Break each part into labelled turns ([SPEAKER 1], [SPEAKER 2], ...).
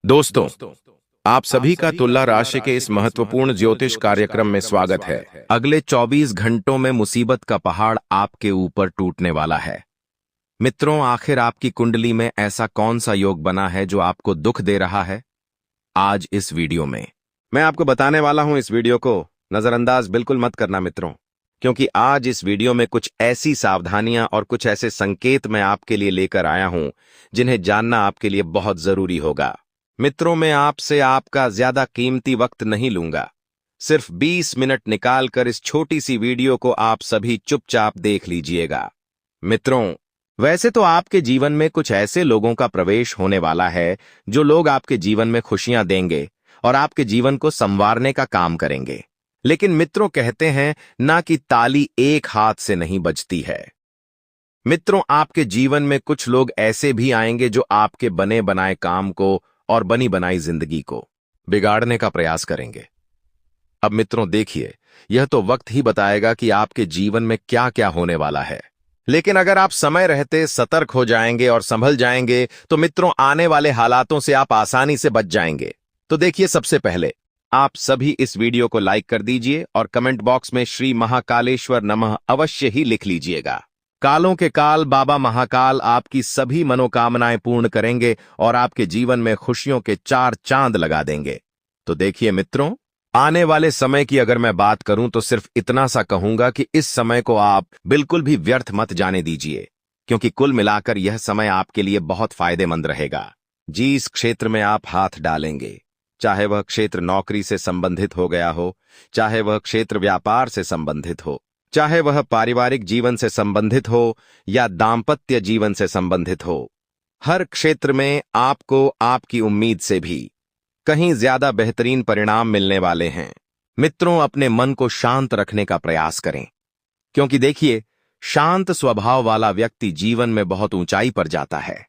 [SPEAKER 1] दोस्तों, आप सभी का तुला राशि के इस महत्वपूर्ण ज्योतिष कार्यक्रम में स्वागत है। अगले 24 घंटों में मुसीबत का पहाड़ आपके ऊपर टूटने वाला है। मित्रों, आखिर आपकी कुंडली में ऐसा कौन सा योग बना है जो आपको दुख दे रहा है? आज इस वीडियो में मैं आपको बताने वाला हूं। इस वीडियो को नजरअंदाज बिल्कुल मत करना मित्रों, क्योंकि आज इस वीडियो में कुछ ऐसी सावधानियां और कुछ ऐसे संकेत मैं आपके लिए लेकर आया हूं जिन्हें जानना आपके लिए बहुत जरूरी होगा। मित्रों, मैं आपसे आपका ज्यादा कीमती वक्त नहीं लूंगा। सिर्फ 20 मिनट निकालकर इस छोटी सी वीडियो को आप सभी चुपचाप देख लीजिएगा। मित्रों, वैसे तो आपके जीवन में कुछ ऐसे लोगों का प्रवेश होने वाला है जो लोग आपके जीवन में खुशियां देंगे और आपके जीवन को संवारने का काम करेंगे। लेकिन मित्रों, कहते हैं ना कि ताली एक हाथ से नहीं बजती है। मित्रों, आपके जीवन में कुछ लोग ऐसे भी आएंगे जो आपके बने बनाए काम को और बनी बनाई जिंदगी को बिगाड़ने का प्रयास करेंगे। अब मित्रों देखिए, यह तो वक्त ही बताएगा कि आपके जीवन में क्या क्या होने वाला है। लेकिन अगर आप समय रहते सतर्क हो जाएंगे और संभल जाएंगे तो मित्रों, आने वाले हालातों से आप आसानी से बच जाएंगे। तो देखिए, सबसे पहले आप सभी इस वीडियो को लाइक कर दीजिए और कमेंट बॉक्स में श्री महाकालेश्वर नमः अवश्य ही लिख लीजिएगा। कालों के काल बाबा महाकाल आपकी सभी मनोकामनाएं पूर्ण करेंगे और आपके जीवन में खुशियों के 4 चांद लगा देंगे। तो देखिए मित्रों, आने वाले समय की अगर मैं बात करूं तो सिर्फ इतना सा कहूंगा कि इस समय को आप बिल्कुल भी व्यर्थ मत जाने दीजिए, क्योंकि कुल मिलाकर यह समय आपके लिए बहुत फायदेमंद रहेगा। जिस क्षेत्र में आप हाथ डालेंगे, चाहे वह क्षेत्र नौकरी से संबंधित हो गया हो, चाहे वह क्षेत्र व्यापार से संबंधित हो, चाहे वह पारिवारिक जीवन से संबंधित हो या दाम्पत्य जीवन से संबंधित हो, हर क्षेत्र में आपको आपकी उम्मीद से भी कहीं ज्यादा बेहतरीन परिणाम मिलने वाले हैं। मित्रों, अपने मन को शांत रखने का प्रयास करें, क्योंकि देखिए, शांत स्वभाव वाला व्यक्ति जीवन में बहुत ऊंचाई पर जाता है।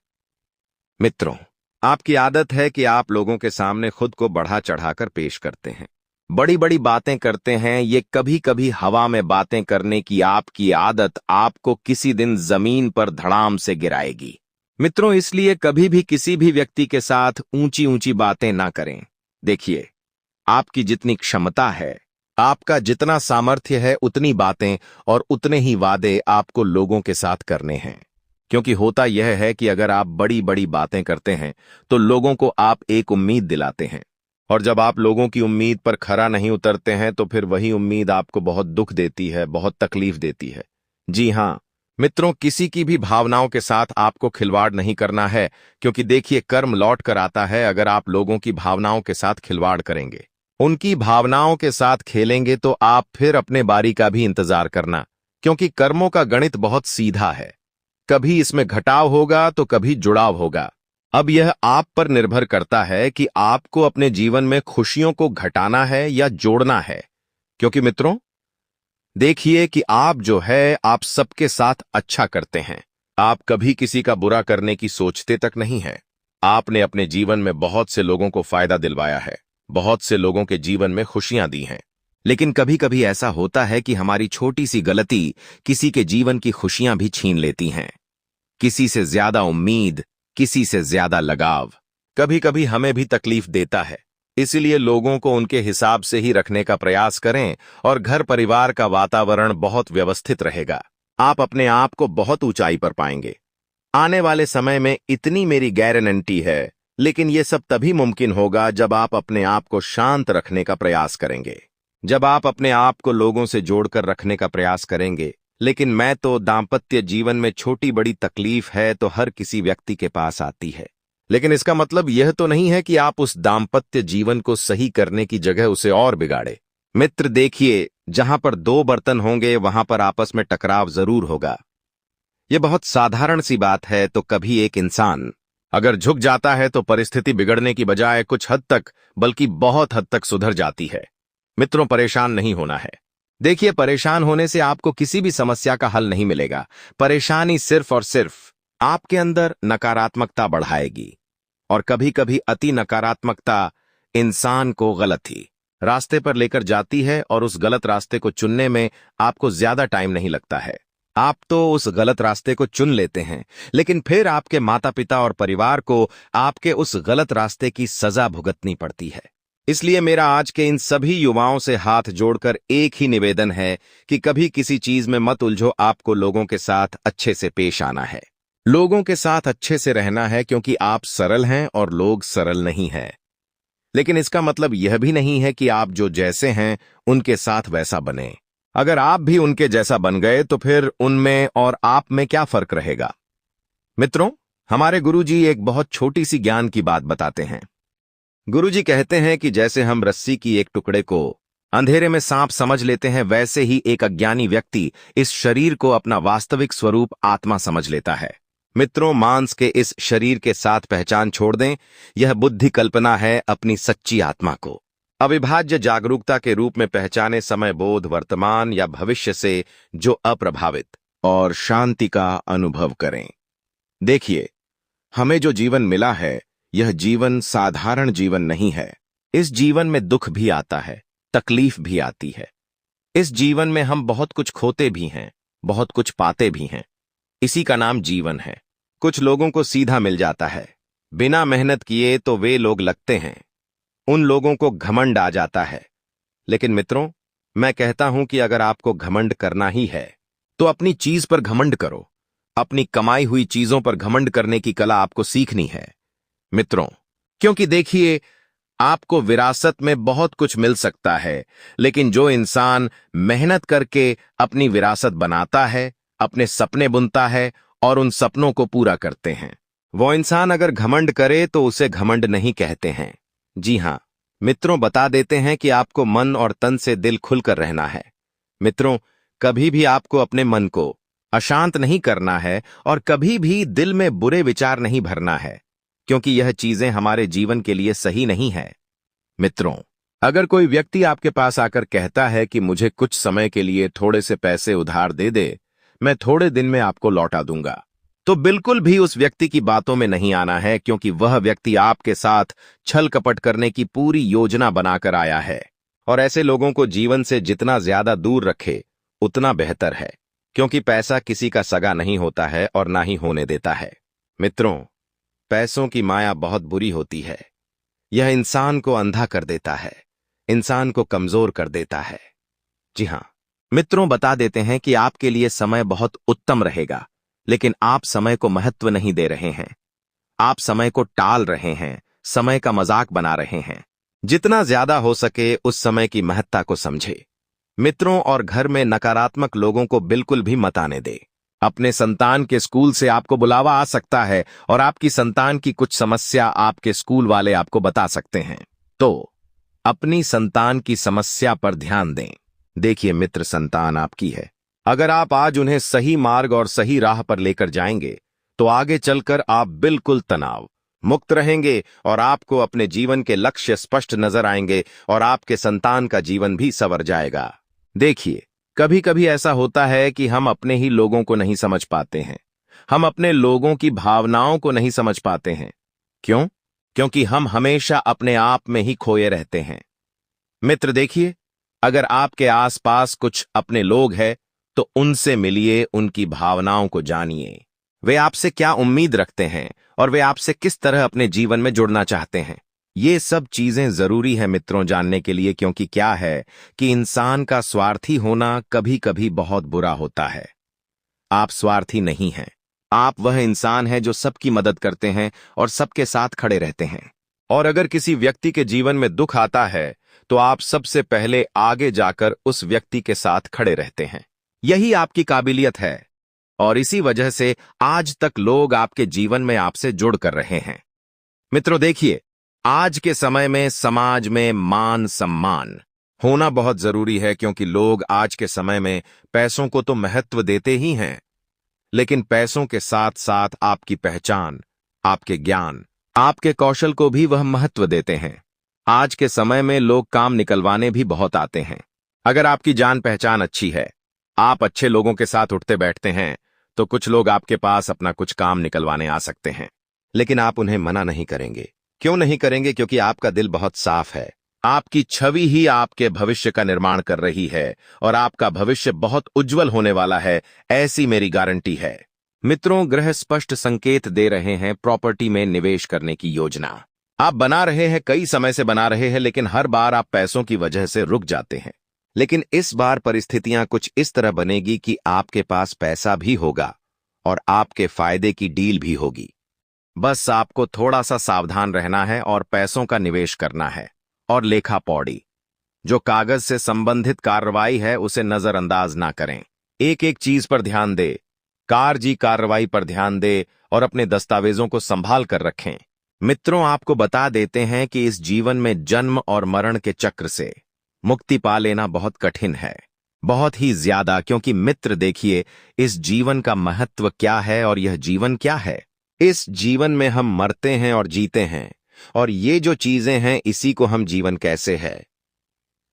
[SPEAKER 1] मित्रों, आपकी आदत है कि आप लोगों के सामने खुद को बढ़ा चढ़ाकर पेश करते हैं, बड़ी बड़ी बातें करते हैं। ये कभी कभी हवा में बातें करने की आपकी आदत आपको किसी दिन जमीन पर धड़ाम से गिराएगी। मित्रों, इसलिए कभी भी किसी भी व्यक्ति के साथ ऊंची ऊंची बातें ना करें। देखिए, आपकी जितनी क्षमता है, आपका जितना सामर्थ्य है, उतनी बातें और उतने ही वादे आपको लोगों के साथ करने हैं। क्योंकि होता यह है कि अगर आप बड़ी बड़ी बातें करते हैं तो लोगों को आप एक उम्मीद दिलाते हैं, और जब आप लोगों की उम्मीद पर खरा नहीं उतरते हैं तो फिर वही उम्मीद आपको बहुत दुख देती है, बहुत तकलीफ देती है। जी हां मित्रों, किसी की भी भावनाओं के साथ आपको खिलवाड़ नहीं करना है, क्योंकि देखिए, कर्म लौट कर आता है। अगर आप लोगों की भावनाओं के साथ खिलवाड़ करेंगे, उनकी भावनाओं के साथ खेलेंगे, तो आप फिर अपने बारी का भी इंतजार करना, क्योंकि कर्मों का गणित बहुत सीधा है। कभी इसमें घटाव होगा तो कभी जुड़ाव होगा। अब यह आप पर निर्भर करता है कि आपको अपने जीवन में खुशियों को घटाना है या जोड़ना है। क्योंकि मित्रों, देखिए कि आप जो है, आप सबके साथ अच्छा करते हैं। आप कभी किसी का बुरा करने की सोचते तक नहीं हैं। आपने अपने जीवन में बहुत से लोगों को फायदा दिलवाया है, बहुत से लोगों के जीवन में खुशियां दी हैं। लेकिन कभी कभी ऐसा होता है कि हमारी छोटी सी गलती किसी के जीवन की खुशियां भी छीन लेती हैं। किसी से ज्यादा उम्मीद, किसी से ज्यादा लगाव कभी कभी हमें भी तकलीफ देता है। इसलिए लोगों को उनके हिसाब से ही रखने का प्रयास करें और घर परिवार का वातावरण बहुत व्यवस्थित रहेगा। आप अपने आप को बहुत ऊंचाई पर पाएंगे। आने वाले समय में इतनी मेरी गारंटी है, लेकिन यह सब तभी मुमकिन होगा जब आप अपने आप को शांत रखने का प्रयास करेंगे, जब आप अपने आप को लोगों से जोड़कर रखने का प्रयास करेंगे। लेकिन मैं तो दाम्पत्य जीवन में छोटी बड़ी तकलीफ है तो हर किसी व्यक्ति के पास आती है, लेकिन इसका मतलब यह तो नहीं है कि आप उस दाम्पत्य जीवन को सही करने की जगह उसे और बिगाड़े। मित्र देखिए, जहां पर 2 बर्तन होंगे वहां पर आपस में टकराव जरूर होगा। यह बहुत साधारण सी बात है। तो कभी एक इंसान अगर झुक जाता है तो परिस्थिति बिगड़ने की बजाय कुछ हद तक, बल्कि बहुत हद तक सुधर जाती है। मित्रों, परेशान नहीं होना है। देखिए, परेशान होने से आपको किसी भी समस्या का हल नहीं मिलेगा। परेशानी सिर्फ और सिर्फ आपके अंदर नकारात्मकता बढ़ाएगी, और कभी कभी अति नकारात्मकता इंसान को गलत ही रास्ते पर लेकर जाती है, और उस गलत रास्ते को चुनने में आपको ज्यादा टाइम नहीं लगता है। आप तो उस गलत रास्ते को चुन लेते हैं, लेकिन फिर आपके माता पिता और परिवार को आपके उस गलत रास्ते की सजा भुगतनी पड़ती है। इसलिए मेरा आज के इन सभी युवाओं से हाथ जोड़कर एक ही निवेदन है कि कभी किसी चीज में मत उलझो। आपको लोगों के साथ अच्छे से पेश आना है, लोगों के साथ अच्छे से रहना है, क्योंकि आप सरल हैं और लोग सरल नहीं हैं। लेकिन इसका मतलब यह भी नहीं है कि आप जो जैसे हैं उनके साथ वैसा बने। अगर आप भी उनके जैसा बन गए तो फिर उनमें और आप में क्या फर्क रहेगा। मित्रों, हमारे गुरुजी एक बहुत छोटी सी ज्ञान की बात बताते हैं। गुरुजी कहते हैं कि जैसे हम रस्सी की एक टुकड़े को अंधेरे में सांप समझ लेते हैं, वैसे ही एक अज्ञानी व्यक्ति इस शरीर को अपना वास्तविक स्वरूप आत्मा समझ लेता है। मित्रों, मांस के इस शरीर के साथ पहचान छोड़ दें। यह बुद्धि कल्पना है अपनी सच्ची आत्मा को अविभाज्य जागरूकता के रूप में पहचाने, समय बोध वर्तमान या भविष्य से जो अप्रभावित और शांति का अनुभव करें। देखिए, हमें जो जीवन मिला है, यह जीवन साधारण जीवन नहीं है। इस जीवन में दुख भी आता है, तकलीफ भी आती है। इस जीवन में हम बहुत कुछ खोते भी हैं, बहुत कुछ पाते भी हैं। इसी का नाम जीवन है। कुछ लोगों को सीधा मिल जाता है, बिना मेहनत किए तो वे लोग लगते हैं। उन लोगों को घमंड आ जाता है। लेकिन मित्रों, मैं कहता हूं कि अगर आपको घमंड करना ही है तो अपनी चीज पर घमंड करो। अपनी कमाई हुई चीजों पर घमंड करने की कला आपको सीखनी है मित्रों, क्योंकि देखिए, आपको विरासत में बहुत कुछ मिल सकता है, लेकिन जो इंसान मेहनत करके अपनी विरासत बनाता है, अपने सपने बुनता है और उन सपनों को पूरा करते हैं, वो इंसान अगर घमंड करे तो उसे घमंड नहीं कहते हैं। जी हां मित्रों, बता देते हैं कि आपको मन और तन से दिल खुलकर रहना है। मित्रों, कभी भी आपको अपने मन को अशांत नहीं करना है और कभी भी दिल में बुरे विचार नहीं भरना है, क्योंकि यह चीजें हमारे जीवन के लिए सही नहीं है। मित्रों, अगर कोई व्यक्ति आपके पास आकर कहता है कि मुझे कुछ समय के लिए थोड़े से पैसे उधार दे दे, मैं थोड़े दिन में आपको लौटा दूंगा, तो बिल्कुल भी उस व्यक्ति की बातों में नहीं आना है, क्योंकि वह व्यक्ति आपके साथ छल कपट करने की पूरी योजना बनाकर आया है। और ऐसे लोगों को जीवन से जितना ज्यादा दूर रखे उतना बेहतर है, क्योंकि पैसा किसी का सगा नहीं होता है और ना ही होने देता है। मित्रों, पैसों की माया बहुत बुरी होती है। यह इंसान को अंधा कर देता है, इंसान को कमजोर कर देता है। जी हां मित्रों, बता देते हैं कि आपके लिए समय बहुत उत्तम रहेगा, लेकिन आप समय को महत्व नहीं दे रहे हैं। आप समय को टाल रहे हैं, समय का मजाक बना रहे हैं। जितना ज्यादा हो सके उस समय की महत्ता को समझे मित्रों, और घर में नकारात्मक लोगों को बिल्कुल भी मत आने दे। अपने संतान के स्कूल से आपको बुलावा आ सकता है और आपकी संतान की कुछ समस्या आपके स्कूल वाले आपको बता सकते हैं, तो अपनी संतान की समस्या पर ध्यान दें। देखिए मित्र, संतान आपकी है। अगर आप आज उन्हें सही मार्ग और सही राह पर लेकर जाएंगे तो आगे चलकर आप बिल्कुल तनाव मुक्त रहेंगे और आपको अपने जीवन के लक्ष्य स्पष्ट नजर आएंगे और आपके संतान का जीवन भी संवर जाएगा। देखिए, कभी कभी ऐसा होता है कि हम अपने ही लोगों को नहीं समझ पाते हैं, हम अपने लोगों की भावनाओं को नहीं समझ पाते हैं। क्यों? क्योंकि हम हमेशा अपने आप में ही खोए रहते हैं। मित्र देखिए, अगर आपके आसपास कुछ अपने लोग हैं तो उनसे मिलिए, उनकी भावनाओं को जानिए। वे आपसे क्या उम्मीद रखते हैं और वे आपसे किस तरह अपने जीवन में जुड़ना चाहते हैं। ये सब चीजें जरूरी है मित्रों जानने के लिए, क्योंकि क्या है कि इंसान का स्वार्थी होना कभी कभी बहुत बुरा होता है। आप स्वार्थी नहीं हैं। आप वह इंसान हैं जो सबकी मदद करते हैं और सबके साथ खड़े रहते हैं। और अगर किसी व्यक्ति के जीवन में दुख आता है तो आप सबसे पहले आगे जाकर उस व्यक्ति के साथ खड़े रहते हैं। यही आपकी काबिलियत है और इसी वजह से आज तक लोग आपके जीवन में आपसे जुड़ कर रहे हैं। मित्रों देखिए, आज के समय में समाज में मान सम्मान होना बहुत जरूरी है, क्योंकि लोग आज के समय में पैसों को तो महत्व देते ही हैं, लेकिन पैसों के साथ साथ आपकी पहचान, आपके ज्ञान, आपके कौशल को भी वह महत्व देते हैं। आज के समय में लोग काम निकलवाने भी बहुत आते हैं। अगर आपकी जान पहचान अच्छी है, आप अच्छे लोगों के साथ उठते बैठते हैं, तो कुछ लोग आपके पास अपना कुछ काम निकलवाने आ सकते हैं, लेकिन आप उन्हें मना नहीं करेंगे। क्यों नहीं करेंगे? क्योंकि आपका दिल बहुत साफ है, आपकी छवि ही आपके भविष्य का निर्माण कर रही है और आपका भविष्य बहुत उज्जवल होने वाला है, ऐसी मेरी गारंटी है। मित्रों, ग्रह स्पष्ट संकेत दे रहे हैं प्रॉपर्टी में निवेश करने की योजना आप बना रहे हैं, कई समय से बना रहे हैं, लेकिन हर बार आप पैसों की वजह से रुक जाते हैं। लेकिन इस बार परिस्थितियां कुछ इस तरह बनेगी कि आपके पास पैसा भी होगा और आपके फायदे की डील भी होगी। बस आपको थोड़ा सा सावधान रहना है और पैसों का निवेश करना है। और लेखा पौड़ी, जो कागज से संबंधित कार्रवाई है उसे नजरअंदाज ना करें। एक एक चीज पर ध्यान दे, कार्रवाई पर ध्यान दे और अपने दस्तावेजों को संभाल कर रखें। मित्रों, आपको बता देते हैं कि इस जीवन में जन्म और मरण के चक्र से मुक्ति पा लेना बहुत कठिन है, बहुत ही ज्यादा, क्योंकि मित्र देखिए, इस जीवन का महत्व क्या है और यह जीवन क्या है। इस जीवन में हम मरते हैं और जीते हैं, और ये जो चीजें हैं इसी को हम जीवन कैसे है।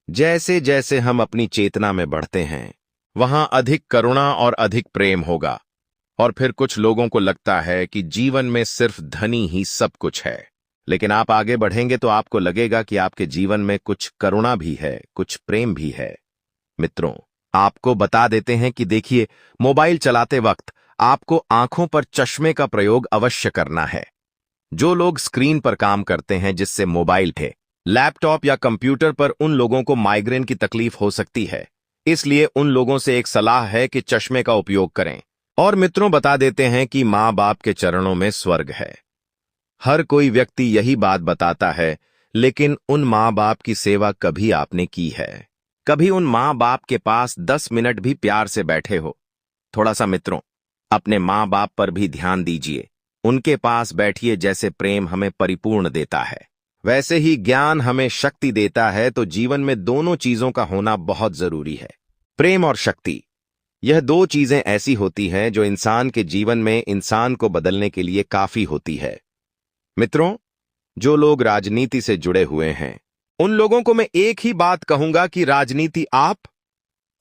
[SPEAKER 1] जैसे जैसे हम अपनी चेतना में बढ़ते हैं वहां अधिक करुणा और अधिक प्रेम होगा। और फिर कुछ लोगों को लगता है कि जीवन में सिर्फ धनी ही सब कुछ है, लेकिन आप आगे बढ़ेंगे तो आपको लगेगा कि आपके जीवन में कुछ करुणा भी है, कुछ प्रेम भी है। मित्रों, आपको बता देते हैं कि देखिए, मोबाइल चलाते वक्त आपको आंखों पर चश्मे का प्रयोग अवश्य करना है। जो लोग स्क्रीन पर काम करते हैं जिससे मोबाइल थे, लैपटॉप या कंप्यूटर पर, उन लोगों को माइग्रेन की तकलीफ हो सकती है। इसलिए उन लोगों से एक सलाह है कि चश्मे का उपयोग करें। और मित्रों, बता देते हैं कि माँ बाप के चरणों में स्वर्ग है। हर कोई व्यक्ति यही बात बताता है, लेकिन उन माँ बाप की सेवा कभी आपने की है? कभी उन माँ बाप के पास 10 मिनट भी प्यार से बैठे हो? थोड़ा सा मित्रों, अपने माँ बाप पर भी ध्यान दीजिए। उनके पास बैठिए। जैसे प्रेम हमें परिपूर्ण देता है, वैसे ही ज्ञान हमें शक्ति देता है। तो जीवन में दोनों चीजों का होना बहुत जरूरी है। प्रेम और शक्ति, यह दो चीजें ऐसी होती हैं जो इंसान के जीवन में इंसान को बदलने के लिए काफी होती है। मित्रों, जो लोग राजनीति से जुड़े हुए हैं उन लोगों को मैं एक ही बात कहूंगा कि राजनीति आप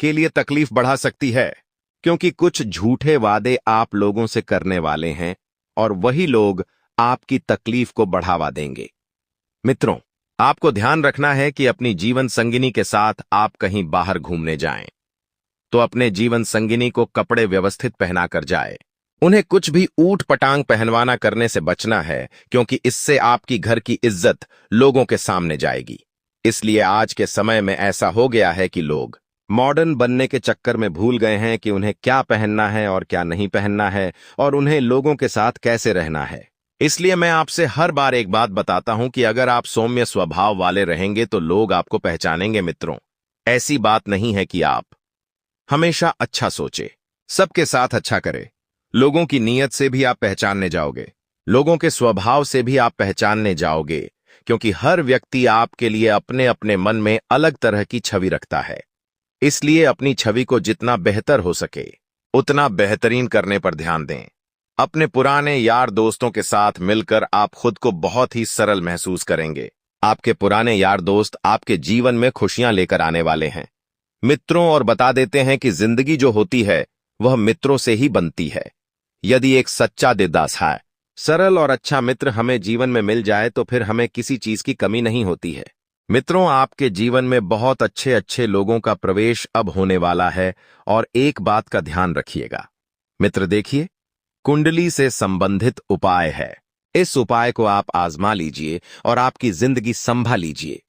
[SPEAKER 1] के लिए तकलीफ बढ़ा सकती है, क्योंकि कुछ झूठे वादे आप लोगों से करने वाले हैं और वही लोग आपकी तकलीफ को बढ़ावा देंगे। मित्रों, आपको ध्यान रखना है कि अपनी जीवन संगिनी के साथ आप कहीं बाहर घूमने जाएं तो अपने जीवन संगिनी को कपड़े व्यवस्थित पहनाकर जाए। उन्हें कुछ भी ऊट पटांग पहनवाना करने से बचना है, क्योंकि इससे आपकी घर की इज्जत लोगों के सामने जाएगी। इसलिए आज के समय में ऐसा हो गया है कि लोग मॉडर्न बनने के चक्कर में भूल गए हैं कि उन्हें क्या पहनना है और क्या नहीं पहनना है, और उन्हें लोगों के साथ कैसे रहना है। इसलिए मैं आपसे हर बार एक बात बताता हूं कि अगर आप सौम्य स्वभाव वाले रहेंगे तो लोग आपको पहचानेंगे। मित्रों, ऐसी बात नहीं है कि आप हमेशा अच्छा सोचे, सबके साथ अच्छा करे। लोगों की नीयत से भी आप पहचानने जाओगे, लोगों के स्वभाव से भी आप पहचानने जाओगे, क्योंकि हर व्यक्ति आपके लिए अपने अपने मन में अलग तरह की छवि रखता है। इसलिए अपनी छवि को जितना बेहतर हो सके उतना बेहतरीन करने पर ध्यान दें। अपने पुराने यार दोस्तों के साथ मिलकर आप खुद को बहुत ही सरल महसूस करेंगे। आपके पुराने यार दोस्त आपके जीवन में खुशियां लेकर आने वाले हैं। मित्रों, और बता देते हैं कि जिंदगी जो होती है वह मित्रों से ही बनती है। यदि एक सच्चा दिलदास है, सरल और अच्छा मित्र हमें जीवन में मिल जाए तो फिर हमें किसी चीज की कमी नहीं होती है। मित्रों, आपके जीवन में बहुत अच्छे अच्छे लोगों का प्रवेश अब होने वाला है, और एक बात का ध्यान रखिएगा। मित्र देखिए, कुंडली से संबंधित उपाय है। इस उपाय को आप आजमा लीजिए और आपकी जिंदगी संभाल लीजिए।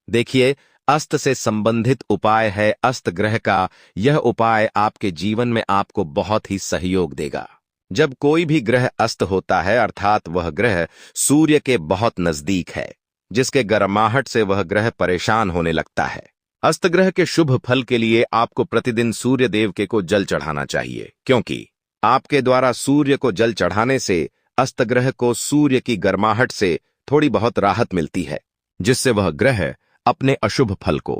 [SPEAKER 1] देखिए, अस्त से संबंधित उपाय है अस्त ग्रह का। यह उपाय आपके जीवन में आपको बहुत ही सहयोग देगा। जब कोई भी ग्रह अस्त होता है, अर्थात वह ग्रह सूर्य के बहुत नजदीक है, जिसके गर्माहट से वह ग्रह परेशान होने लगता है। अस्त ग्रह के शुभ फल के लिए आपको प्रतिदिन सूर्य देव के को जल चढ़ाना चाहिए, क्योंकि आपके द्वारा सूर्य को जल चढ़ाने से अस्त ग्रह को सूर्य की गर्माहट से थोड़ी बहुत राहत मिलती है, जिससे वह ग्रह अपने अशुभ फल को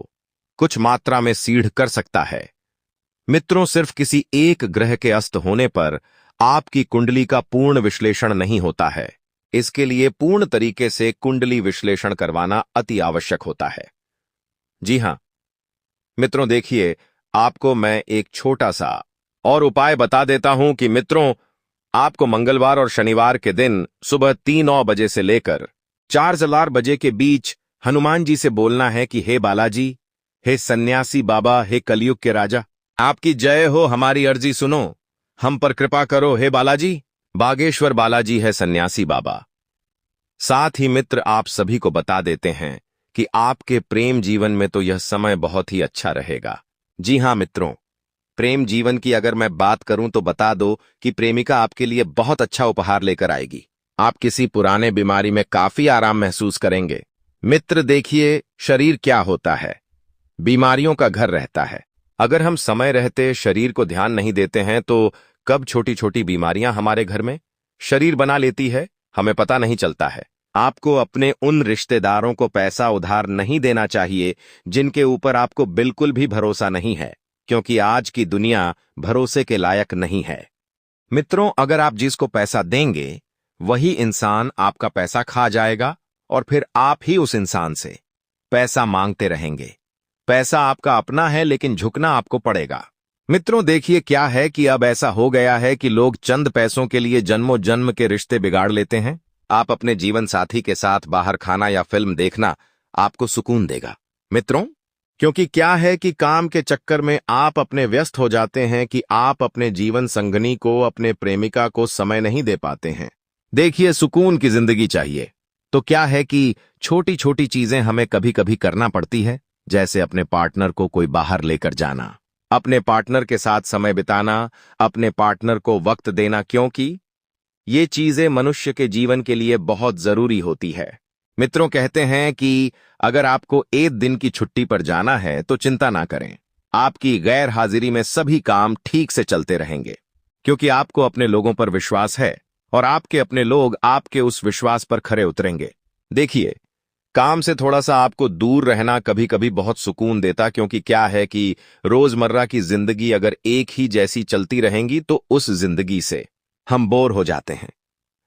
[SPEAKER 1] कुछ मात्रा में सीढ़ कर सकता है। मित्रों, सिर्फ किसी एक ग्रह के अस्त होने पर आपकी कुंडली का पूर्ण विश्लेषण नहीं होता है। इसके लिए पूर्ण तरीके से कुंडली विश्लेषण करवाना अति आवश्यक होता है। जी हां मित्रों, देखिए, आपको मैं एक छोटा सा और उपाय बता देता हूं कि मित्रों, आपको मंगलवार और शनिवार के दिन सुबह 3-9 बजे से लेकर 4 बजे के बीच हनुमान जी से बोलना है कि हे बालाजी, हे सन्यासी बाबा, हे कलयुग के राजा, आपकी जय हो, हमारी अर्जी सुनो, हम पर कृपा करो हे बालाजी। बागेश्वर बालाजी है सन्यासी बाबा। साथ ही मित्र, आप सभी को बता देते हैं कि आपके प्रेम जीवन में तो यह समय बहुत ही अच्छा रहेगा। जी हां मित्रों, प्रेम जीवन की अगर मैं बात करूं तो बता दो कि प्रेमिका आपके लिए बहुत अच्छा उपहार लेकर आएगी। आप किसी पुराने बीमारी में काफी आराम महसूस करेंगे। मित्र देखिए, शरीर क्या होता है? बीमारियों का घर रहता है। अगर हम समय रहते शरीर को ध्यान नहीं देते हैं तो कब छोटी छोटी बीमारियां हमारे घर में शरीर बना लेती है, हमें पता नहीं चलता है। आपको अपने उन रिश्तेदारों को पैसा उधार नहीं देना चाहिए जिनके ऊपर आपको बिल्कुल भी भरोसा नहीं है, क्योंकि आज की दुनिया भरोसे के लायक नहीं है। मित्रों, अगर आप जिसको पैसा देंगे वही इंसान आपका पैसा खा जाएगा और फिर आप ही उस इंसान से पैसा मांगते रहेंगे। पैसा आपका अपना है लेकिन झुकना आपको पड़ेगा। मित्रों देखिए, क्या है कि अब ऐसा हो गया है कि लोग चंद पैसों के लिए जन्मों जन्म के रिश्ते बिगाड़ लेते हैं। आप अपने जीवन साथी के साथ बाहर खाना या फिल्म देखना आपको सुकून देगा मित्रों, क्योंकि क्या है कि काम के चक्कर में आप अपने व्यस्त हो जाते हैं कि आप अपने जीवन संगनी को, अपने प्रेमिका को समय नहीं दे पाते हैं। देखिए, सुकून की जिंदगी चाहिए तो क्या है कि छोटी छोटी चीजें हमें कभी कभी करना पड़ती है, जैसे अपने पार्टनर को कोई बाहर लेकर जाना, अपने पार्टनर के साथ समय बिताना, अपने पार्टनर को वक्त देना, क्योंकि ये चीजें मनुष्य के जीवन के लिए बहुत जरूरी होती है। मित्रों कहते हैं कि अगर आपको एक दिन की छुट्टी पर जाना है तो चिंता ना करें, आपकी गैर हाजिरी में सभी काम ठीक से चलते रहेंगे, क्योंकि आपको अपने लोगों पर विश्वास है और आपके अपने लोग आपके उस विश्वास पर खरे उतरेंगे। देखिए, काम से थोड़ा सा आपको दूर रहना कभी कभी बहुत सुकून देता, क्योंकि क्या है कि रोजमर्रा की जिंदगी अगर एक ही जैसी चलती रहेंगी तो उस जिंदगी से हम बोर हो जाते हैं।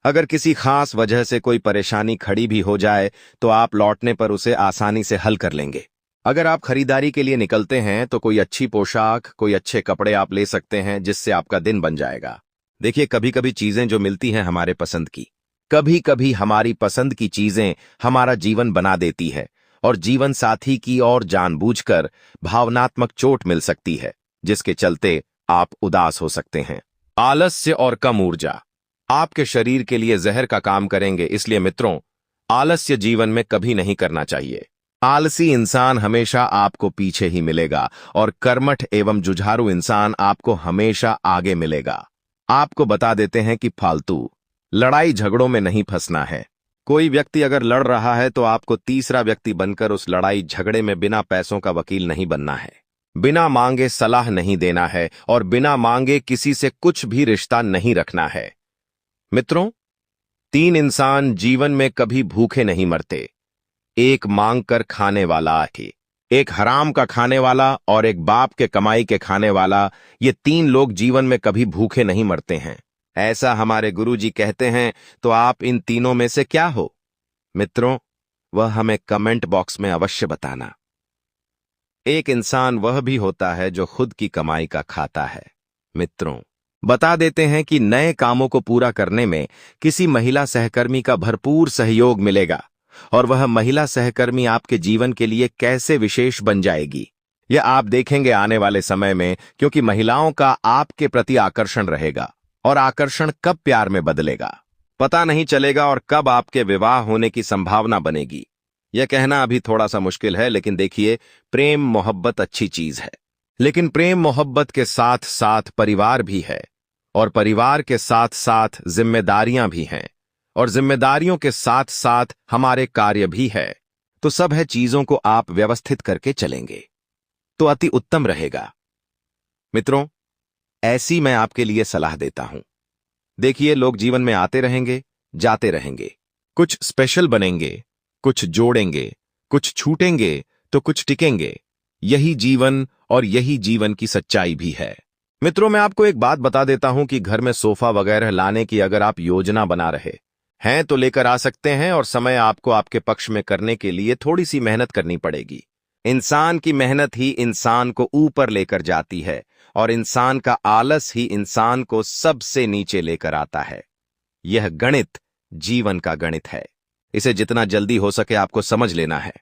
[SPEAKER 1] अगर किसी खास वजह से कोई परेशानी खड़ी भी हो जाए तो आप लौटने पर उसे आसानी से हल कर लेंगे। अगर आप खरीदारी के लिए निकलते हैं तो कोई अच्छी पोशाक, कोई अच्छे कपड़े आप ले सकते हैं, जिससे आपका दिन बन जाएगा। देखिए, कभी कभी चीजें जो मिलती हैं हमारे पसंद की, कभी कभी हमारी पसंद की चीजें हमारा जीवन बना देती है और जीवन साथी की और जानबूझकर भावनात्मक चोट मिल सकती है, जिसके चलते आप उदास हो सकते हैं। आलस्य और कम ऊर्जा आपके शरीर के लिए जहर का काम करेंगे, इसलिए मित्रों, आलस्य जीवन में कभी नहीं करना चाहिए। आलसी इंसान हमेशा आपको पीछे ही मिलेगा और कर्मठ एवं जुझारू इंसान आपको हमेशा आगे मिलेगा। आपको बता देते हैं कि फालतू लड़ाई झगड़ों में नहीं फंसना है। कोई व्यक्ति अगर लड़ रहा है तो आपको तीसरा व्यक्ति बनकर उस लड़ाई झगड़े में बिना पैसों का वकील नहीं बनना है, बिना मांगे सलाह नहीं देना है और बिना मांगे किसी से कुछ भी रिश्ता नहीं रखना है। मित्रों, 3 इंसान जीवन में कभी भूखे नहीं मरते, एक मांग कर खाने वाला है, एक हराम का खाने वाला और एक बाप के कमाई के खाने वाला। ये 3 लोग जीवन में कभी भूखे नहीं मरते हैं, ऐसा हमारे गुरुजी कहते हैं। तो आप इन तीनों में से क्या हो मित्रों? वह हमें कमेंट बॉक्स में अवश्य बताना। एक इंसान वह भी होता है जो खुद की कमाई का खाता है। मित्रों, बता देते हैं कि नए कामों को पूरा करने में किसी महिला सहकर्मी का भरपूर सहयोग मिलेगा और वह महिला सहकर्मी आपके जीवन के लिए कैसे विशेष बन जाएगी, यह आप देखेंगे आने वाले समय में, क्योंकि महिलाओं का आपके प्रति आकर्षण रहेगा और आकर्षण कब प्यार में बदलेगा पता नहीं चलेगा और कब आपके विवाह होने की संभावना बनेगी, यह कहना अभी थोड़ा सा मुश्किल है। लेकिन देखिए, प्रेम मोहब्बत अच्छी चीज है, लेकिन प्रेम मोहब्बत के साथ साथ परिवार भी है और परिवार के साथ साथ जिम्मेदारियां भी हैं और जिम्मेदारियों के साथ साथ हमारे कार्य भी है। तो सब है चीजों को आप व्यवस्थित करके चलेंगे तो अति उत्तम रहेगा। मित्रों, ऐसी मैं आपके लिए सलाह देता हूं। देखिए, लोग जीवन में आते रहेंगे, जाते रहेंगे, कुछ स्पेशल बनेंगे, कुछ जोड़ेंगे, कुछ छूटेंगे तो कुछ टिकेंगे। यही जीवन और यही जीवन की सच्चाई भी है। मित्रों, मैं आपको एक बात बता देता हूं कि घर में सोफा वगैरह लाने की अगर आप योजना बना रहे हैं तो लेकर आ सकते हैं और समय आपको आपके पक्ष में करने के लिए थोड़ी सी मेहनत करनी पड़ेगी। इंसान की मेहनत ही इंसान को ऊपर लेकर जाती है और इंसान का आलस ही इंसान को सबसे नीचे लेकर आता है। यह गणित जीवन का गणित है। इसे जितना जल्दी हो सके आपको समझ लेना है।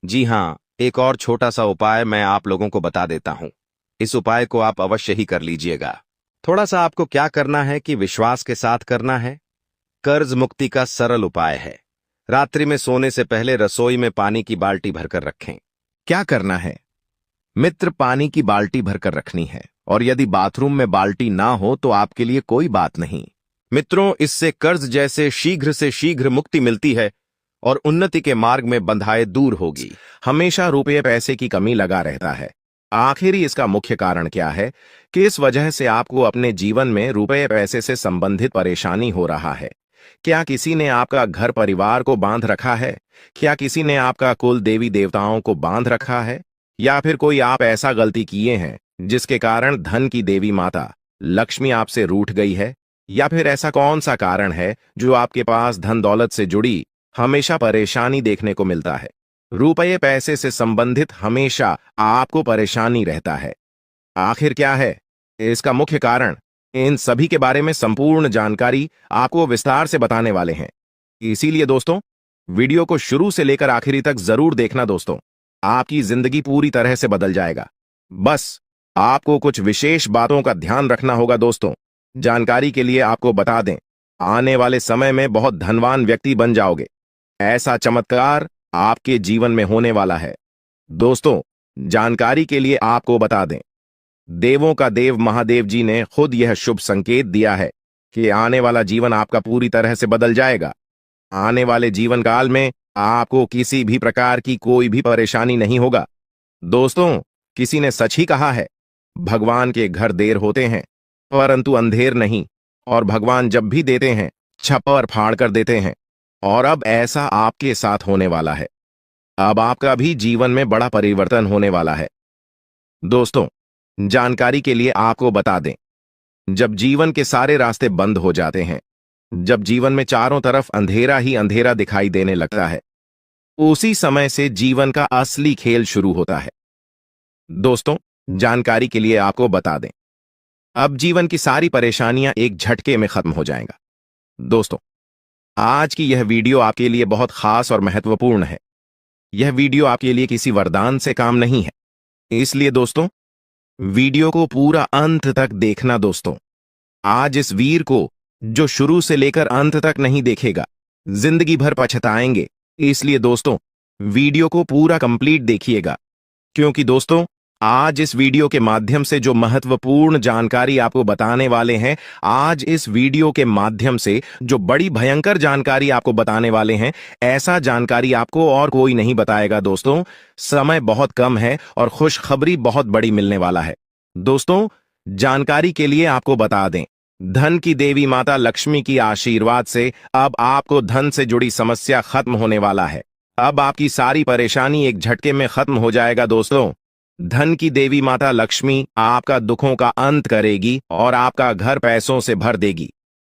[SPEAKER 1] जी हाँ, एक और छोटा सा उपाय मैं आप लोगों को बता देता हूं। इस उपाय को आप अवश्य ही कर लीजिएगा। थोड़ा सा आपको क्या करना है कि विश्वास के साथ करना है। कर्ज मुक्ति का सरल उपाय है। रात्रि में सोने से पहले रसोई में पानी की बाल्टी भरकर रखें। क्या करना है मित्र, पानी की बाल्टी भरकर रखनी है, और यदि बाथरूम में बाल्टी ना हो तो आपके लिए कोई बात नहीं। मित्रों, इससे कर्ज जैसे शीघ्र से शीघ्र मुक्ति मिलती है और उन्नति के मार्ग में बंधाए दूर होगी। हमेशा रुपये पैसे की कमी लगा रहता है। आखिर इसका मुख्य कारण क्या है कि इस वजह से आपको अपने जीवन में रुपये पैसे से संबंधित परेशानी हो रहा है। क्या किसी ने आपका घर परिवार को बांध रखा है? क्या किसी ने आपका कुल देवी देवताओं को बांध रखा है? या फिर कोई आप ऐसा गलती किए हैं जिसके कारण धन की देवी माता लक्ष्मी आपसे रूठ गई है? या फिर ऐसा कौन सा कारण है जो आपके पास धन दौलत से जुड़ी हमेशा परेशानी देखने को मिलता है? रुपये पैसे से संबंधित हमेशा आपको परेशानी रहता है। आखिर क्या है इसका मुख्य कारण? इन सभी के बारे में संपूर्ण जानकारी आपको विस्तार से बताने वाले हैं। इसीलिए दोस्तों, वीडियो को शुरू से लेकर आखिरी तक जरूर देखना। दोस्तों, आपकी जिंदगी पूरी तरह से बदल जाएगा। बस आपको कुछ विशेष बातों का ध्यान रखना होगा। दोस्तों, जानकारी के लिए आपको बता दें, आने वाले समय में बहुत धनवान व्यक्ति बन जाओगे। ऐसा चमत्कार आपके जीवन में होने वाला है। दोस्तों, जानकारी के लिए आपको बता दें, देवों का देव महादेव जी ने खुद यह शुभ संकेत दिया है कि आने वाला जीवन आपका पूरी तरह से बदल जाएगा। आने वाले जीवन काल में आपको किसी भी प्रकार की कोई भी परेशानी नहीं होगा। दोस्तों, किसी ने सच ही कहा है, भगवान के घर देर होते हैं परंतु अंधेर नहीं, और भगवान जब भी देते हैं छप्पर फाड़ कर देते हैं। और अब ऐसा आपके साथ होने वाला है। अब आपका भी जीवन में बड़ा परिवर्तन होने वाला है। दोस्तों, जानकारी के लिए आपको बता दें, जब जीवन के सारे रास्ते बंद हो जाते हैं, जब जीवन में चारों तरफ अंधेरा ही अंधेरा दिखाई देने लगता है, उसी समय से जीवन का असली खेल शुरू होता है। दोस्तों, जानकारी के लिए आपको बता दें, अब जीवन की सारी परेशानियां एक झटके में खत्म हो जाएंगा। दोस्तों, आज की यह वीडियो आपके लिए बहुत खास और महत्वपूर्ण है। यह वीडियो आपके लिए किसी वरदान से काम नहीं है, इसलिए दोस्तों, वीडियो को पूरा अंत तक देखना। दोस्तों, आज इस वीर को जो शुरू से लेकर अंत तक नहीं देखेगा, जिंदगी भर पछताएंगे। इसलिए दोस्तों, वीडियो को पूरा कंप्लीट देखिएगा, क्योंकि दोस्तों, आज इस वीडियो के माध्यम से जो महत्वपूर्ण जानकारी आपको बताने वाले हैं, आज इस वीडियो के माध्यम से जो बड़ी भयंकर जानकारी आपको बताने वाले हैं, ऐसा जानकारी आपको और कोई नहीं बताएगा। दोस्तों, समय बहुत कम है और खुशखबरी बहुत बड़ी मिलने वाला है। दोस्तों, जानकारी के लिए आपको बता दें, धन की देवी माता लक्ष्मी की आशीर्वाद से अब आपको धन से जुड़ी समस्या खत्म होने वाला है। अब आपकी सारी परेशानी एक झटके में खत्म हो जाएगा। दोस्तों, धन की देवी माता लक्ष्मी आपका दुखों का अंत करेगी और आपका घर पैसों से भर देगी।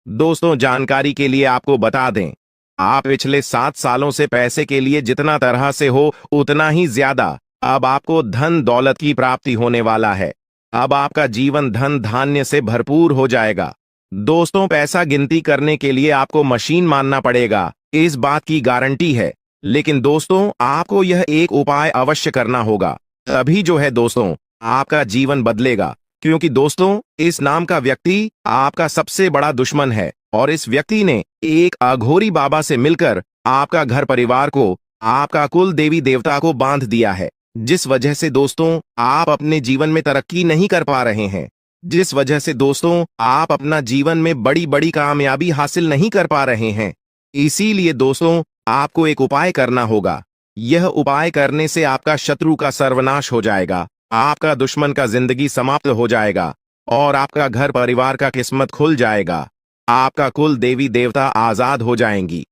[SPEAKER 1] दोस्तों, जानकारी के लिए आपको बता दें, आप पिछले 7 सालों से पैसे के लिए जितना तरह से हो उतना ही ज्यादा अब आपको धन दौलत की प्राप्ति होने वाला है। अब आपका जीवन धन धान्य से भरपूर हो जाएगा। दोस्तों, पैसा गिनती करने के लिए आपको मशीन मानना पड़ेगा, इस बात की गारंटी है। लेकिन दोस्तों, आपको यह एक उपाय अवश्य करना होगा, तभी जो है दोस्तों आपका जीवन बदलेगा। क्योंकि दोस्तों, इस नाम का व्यक्ति आपका सबसे बड़ा दुश्मन है, और इस व्यक्ति ने एक अघोरी बाबा से मिलकर आपका घर परिवार को, आपका कुल देवी देवता को बांध दिया है। जिस वजह से दोस्तों आप अपने जीवन में तरक्की नहीं कर पा रहे हैं, जिस वजह से दोस्तों आप अपना जीवन में बड़ी बड़ी कामयाबी हासिल नहीं कर पा रहे हैं। इसीलिए दोस्तों आपको एक उपाय करना होगा। यह उपाय करने से आपका शत्रु का सर्वनाश हो जाएगा, आपका दुश्मन का जिंदगी समाप्त हो जाएगा, और आपका घर परिवार का किस्मत खुल जाएगा। आपका कुल देवी देवता आजाद हो जाएंगी।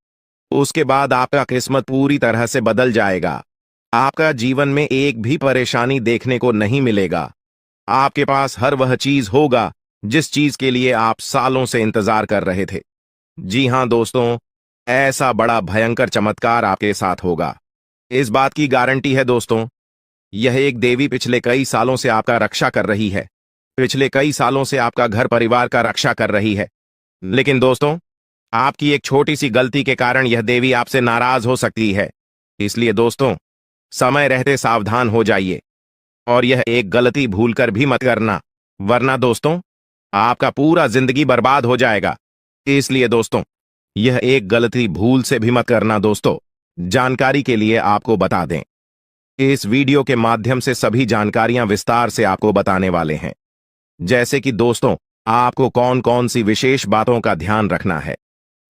[SPEAKER 1] उसके बाद आपका किस्मत पूरी तरह से बदल जाएगा। आपका जीवन में एक भी परेशानी देखने को नहीं मिलेगा। आपके पास हर वह चीज होगा जिस चीज के लिए आप सालों से इंतजार कर रहे थे। जी हां दोस्तों, ऐसा बड़ा भयंकर चमत्कार आपके साथ होगा, इस बात की गारंटी है। दोस्तों, यह एक देवी पिछले कई सालों से आपका रक्षा कर रही है, पिछले कई सालों से आपका घर परिवार का रक्षा कर रही है। लेकिन दोस्तों, आपकी एक छोटी सी गलती के कारण यह देवी आपसे नाराज हो सकती है। इसलिए दोस्तों, समय रहते सावधान हो जाइए और यह एक गलती भूलकर भी मत करना, वरना दोस्तों आपका पूरा जिंदगी बर्बाद हो जाएगा। इसलिए दोस्तों, यह एक गलती भूल से भी मत करना। दोस्तों, जानकारी के लिए आपको बता दें, इस वीडियो के माध्यम से सभी जानकारियां विस्तार से आपको बताने वाले हैं। जैसे कि दोस्तों, आपको कौन कौन सी विशेष बातों का ध्यान रखना है,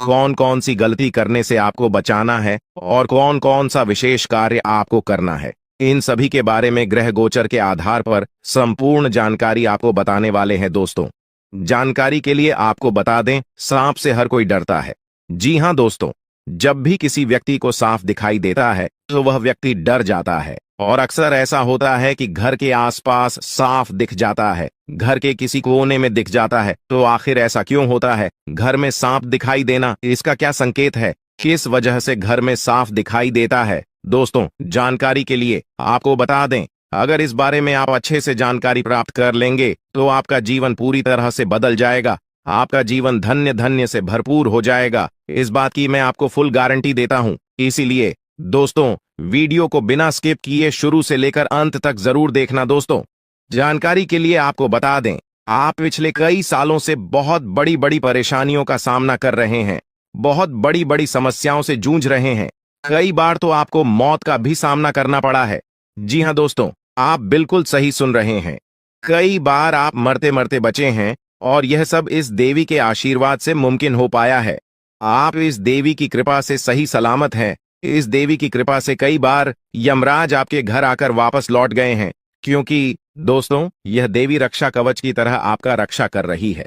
[SPEAKER 1] कौन कौन सी गलती करने से आपको बचाना है और कौन कौन सा विशेष कार्य आपको करना है, इन सभी के बारे में ग्रह गोचर के आधार पर संपूर्ण जानकारी आपको बताने वाले हैं। दोस्तों, जानकारी के लिए आपको बता दें, सांप से हर कोई डरता है। जी हां दोस्तों, जब भी किसी व्यक्ति को सांप दिखाई देता है तो वह व्यक्ति डर जाता है और अक्सर ऐसा होता है कि घर के आसपास सांप दिख जाता है, घर के किसी कोने में दिख जाता है। तो आखिर ऐसा क्यों होता है? घर में सांप दिखाई देना इसका क्या संकेत है? किस वजह से घर में सांप दिखाई देता है? दोस्तों, जानकारी के लिए आपको बता दें, अगर इस बारे में आप अच्छे से जानकारी प्राप्त कर लेंगे तो आपका जीवन पूरी तरह से बदल जाएगा, आपका जीवन धन्य धन्य से भरपूर हो जाएगा। इस बात की मैं आपको फुल गारंटी देता हूं। इसीलिए दोस्तों, वीडियो को बिना स्किप किए शुरू से लेकर अंत तक जरूर देखना। दोस्तों, जानकारी के लिए आपको बता दें, आप पिछले कई सालों से बहुत बड़ी बड़ी परेशानियों का सामना कर रहे हैं, बहुत बड़ी बड़ी समस्याओं से जूझ रहे हैं। कई बार तो आपको मौत का भी सामना करना पड़ा है। जी हां दोस्तों, आप बिल्कुल सही सुन रहे हैं। कई बार आप मरते मरते बचे हैं और यह सब इस देवी के आशीर्वाद से मुमकिन हो पाया है। आप इस देवी की कृपा से सही सलामत हैं। इस देवी की कृपा से कई बार यमराज आपके घर आकर वापस लौट गए हैं, क्योंकि दोस्तों, यह देवी रक्षा कवच की तरह आपका रक्षा कर रही है।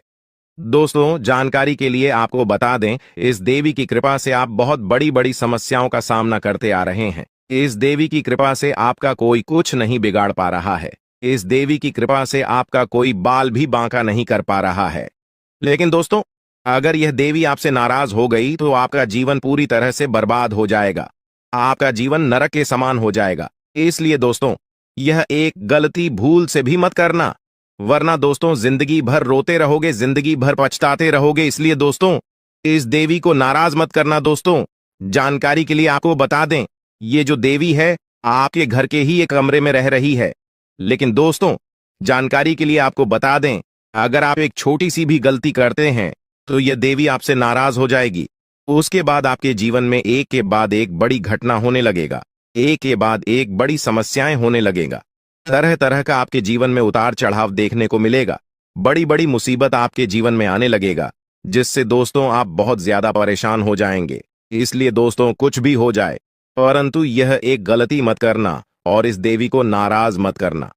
[SPEAKER 1] दोस्तों, जानकारी के लिए आपको बता दें, इस देवी की कृपा से आप बहुत बड़ी बड़ी समस्याओं का सामना करते आ रहे हैं। इस देवी की कृपा से आपका कोई कुछ नहीं बिगाड़ पा रहा है। इस देवी की कृपा से आपका कोई बाल भी बांका नहीं कर पा रहा है। लेकिन दोस्तों, अगर यह देवी आपसे नाराज हो गई तो आपका जीवन पूरी तरह से बर्बाद हो जाएगा, आपका जीवन नरक के समान हो जाएगा। इसलिए दोस्तों, यह एक गलती भूल से भी मत करना, वरना दोस्तों जिंदगी भर रोते रहोगे, जिंदगी भर पछताते रहोगे। इसलिए दोस्तों, इस देवी को नाराज मत करना। दोस्तों, जानकारी के लिए आपको बता दें, ये जो देवी है आपके घर के ही एक कमरे में रह रही है। लेकिन दोस्तों, जानकारी के लिए आपको बता दें, अगर आप एक छोटी सी भी गलती करते हैं तो यह देवी आपसे नाराज हो जाएगी। उसके बाद आपके जीवन में एक के बाद एक बड़ी घटना होने लगेगा, एक के बाद एक बड़ी समस्याएं होने लगेगा, तरह तरह का आपके जीवन में उतार चढ़ाव देखने को मिलेगा, बड़ी बड़ी मुसीबत आपके जीवन में आने लगेगा, जिससे दोस्तों आप बहुत ज्यादा परेशान हो जाएंगे। इसलिए दोस्तों, कुछ भी हो जाए, परंतु यह एक गलती मत करना और इस देवी को नाराज मत करना।